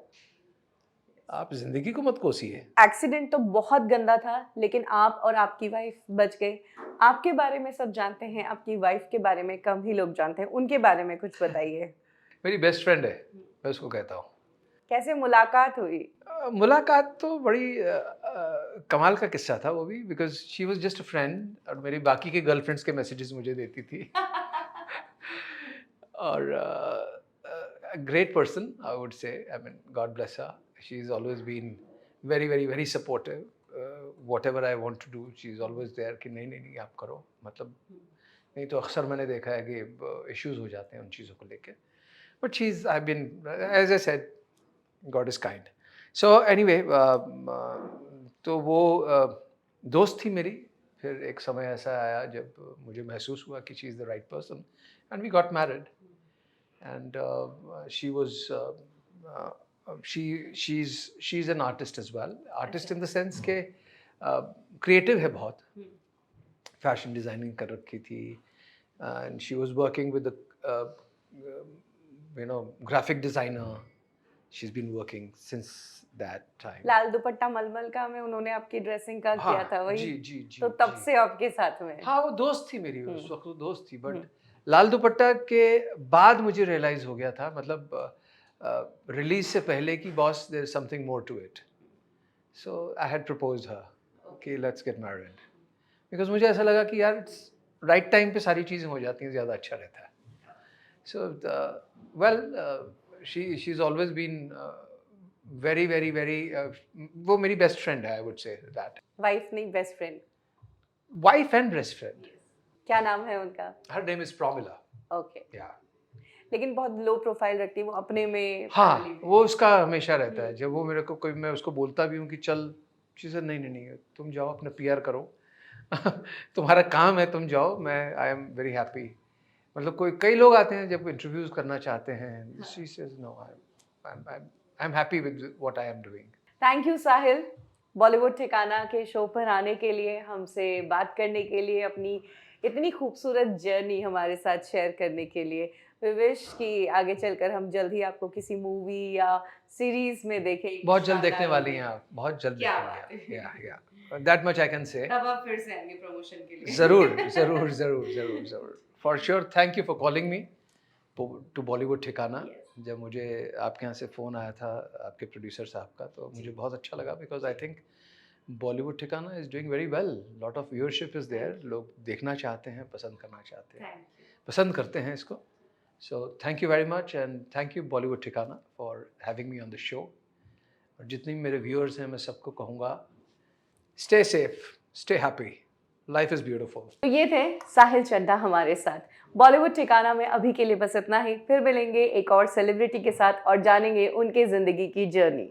आप जिंदगी को मत कोसिए। एक्सीडेंट तो बहुत गंदा था, लेकिन आप और आपकी वाइफ बच गए। आपके बारे में सब जानते हैं, आपकी वाइफ के बारे में कम ही लोग जानते हैं, उनके बारे में कुछ बताइए। मेरी बेस्ट फ्रेंड है, मैं उसको कहता हूँ। कैसे मुलाकात हुई? मुलाकात तो बड़ी कमाल का किस्सा था वो भी, because she was just a friend और मेरी बाकी के गर्लफ्रेंड्स के मैसेजेस मुझे देती थी। और great person I would say, I mean God bless her, she is always been very very very supportive. Whatever I want to do, she is always there कि नहीं नहीं नहीं आप करो, मतलब नहीं तो अक्सर मैंने देखा है कि इश्यूज हो जाते हैं उन चीज़ों को लेके। But she is, I been, as I said, God is kind. So anyway, तो वो दोस्त थी मेरी। फिर एक समय ऐसा आया जब मुझे महसूस हुआ कि she is the right person, and we got married, and she was she is an artist as well. Artist in the sense के क्रिएटिव है बहुत, फैशन डिज़ाइनिंग कर रखी थी, and she was working with graphic designer. She's been working since that time. लाल दुपट्टा मलमल का में उन्होंने आपकी ड्रेसिंग का किया था वही? जी जी जी। तो तब जी। से आपके साथ में? हाँ, वो दोस्त थी मेरी, उस वक्त वो दोस्त थी, बट लाल दुपट्टा के बाद मुझे रियलाइज हो गया था, मतलब रिलीज से पहले कि boss there is something more to it. So I had proposed her कि लेट्स गेट मैरिड, बिकॉज मुझे ऐसा लगा कि यार राइट टाइम पे सारी चीज़ें हो जाती हैं, ज़्यादा अच्छा रहता है। So well, she's always been very very very वो मेरी बेस्ट फ्रेंड है, I would say that. Wife नहीं, best friend? Wife and best friend. क्या नाम है उनका? Her name is Promila. Okay. या लेकिन बहुत लो प्रोफाइल रखती है वो अपने में। हाँ, वो उसका हमेशा रहता है। जब वो मेरे को कोई, मैं उसको बोलता भी हूँ कि चल, चीज़ें नहीं नहीं नहीं तुम जाओ अपना पीआर करो तुम्हारा काम है, तुम जाओ, मैं आई एम वेरी हैप्पी। मतलब कई लोग आते हैं जब इंटरव्यूज करना चाहते हैं, she says no, I am happy with what I am doing. Thank you Sahil, Bollywood Thikana के शो पर आने के लिए, हमसे बात करने के लिए, अपनी इतनी खूबसूरत जर्नी हमारे साथ शेयर करने के लिए। वी विश कि आगे चलकर हम जल्द ही आपको किसी मूवी या सीरीज में देखें। बहुत जल्द देखने वाली हैं आप, बहुत जल्द देखेंगे। या that much I can say. तब आप फिर से आएंगे प्रमोशन के लिए। जरूर जरूर जरूर जरूर जरूर, for sure. Thank you for calling me to Bollywood Thikana. जब मुझे आपके यहाँ से फ़ोन आया था आपके प्रोड्यूसर साहब का, तो मुझे बहुत अच्छा लगा, because I think Bollywood Thikana is doing very well. Lot of viewership is there, लोग देखना चाहते हैं, पसंद करना चाहते हैं, पसंद करते हैं इसको। So thank you very much and thank you Bollywood Thikana for having me on the show. और जितने भी मेरे व्यूअर्स हैं मैं सबको कहूँगा, stay safe, stay happy, life is beautiful. तो ये थे साहिल चड्ढा हमारे साथ बॉलीवुड ठिकाना में। अभी के लिए बस इतना ही, फिर मिलेंगे एक और सेलिब्रिटी के साथ और जानेंगे उनके जिंदगी की जर्नी।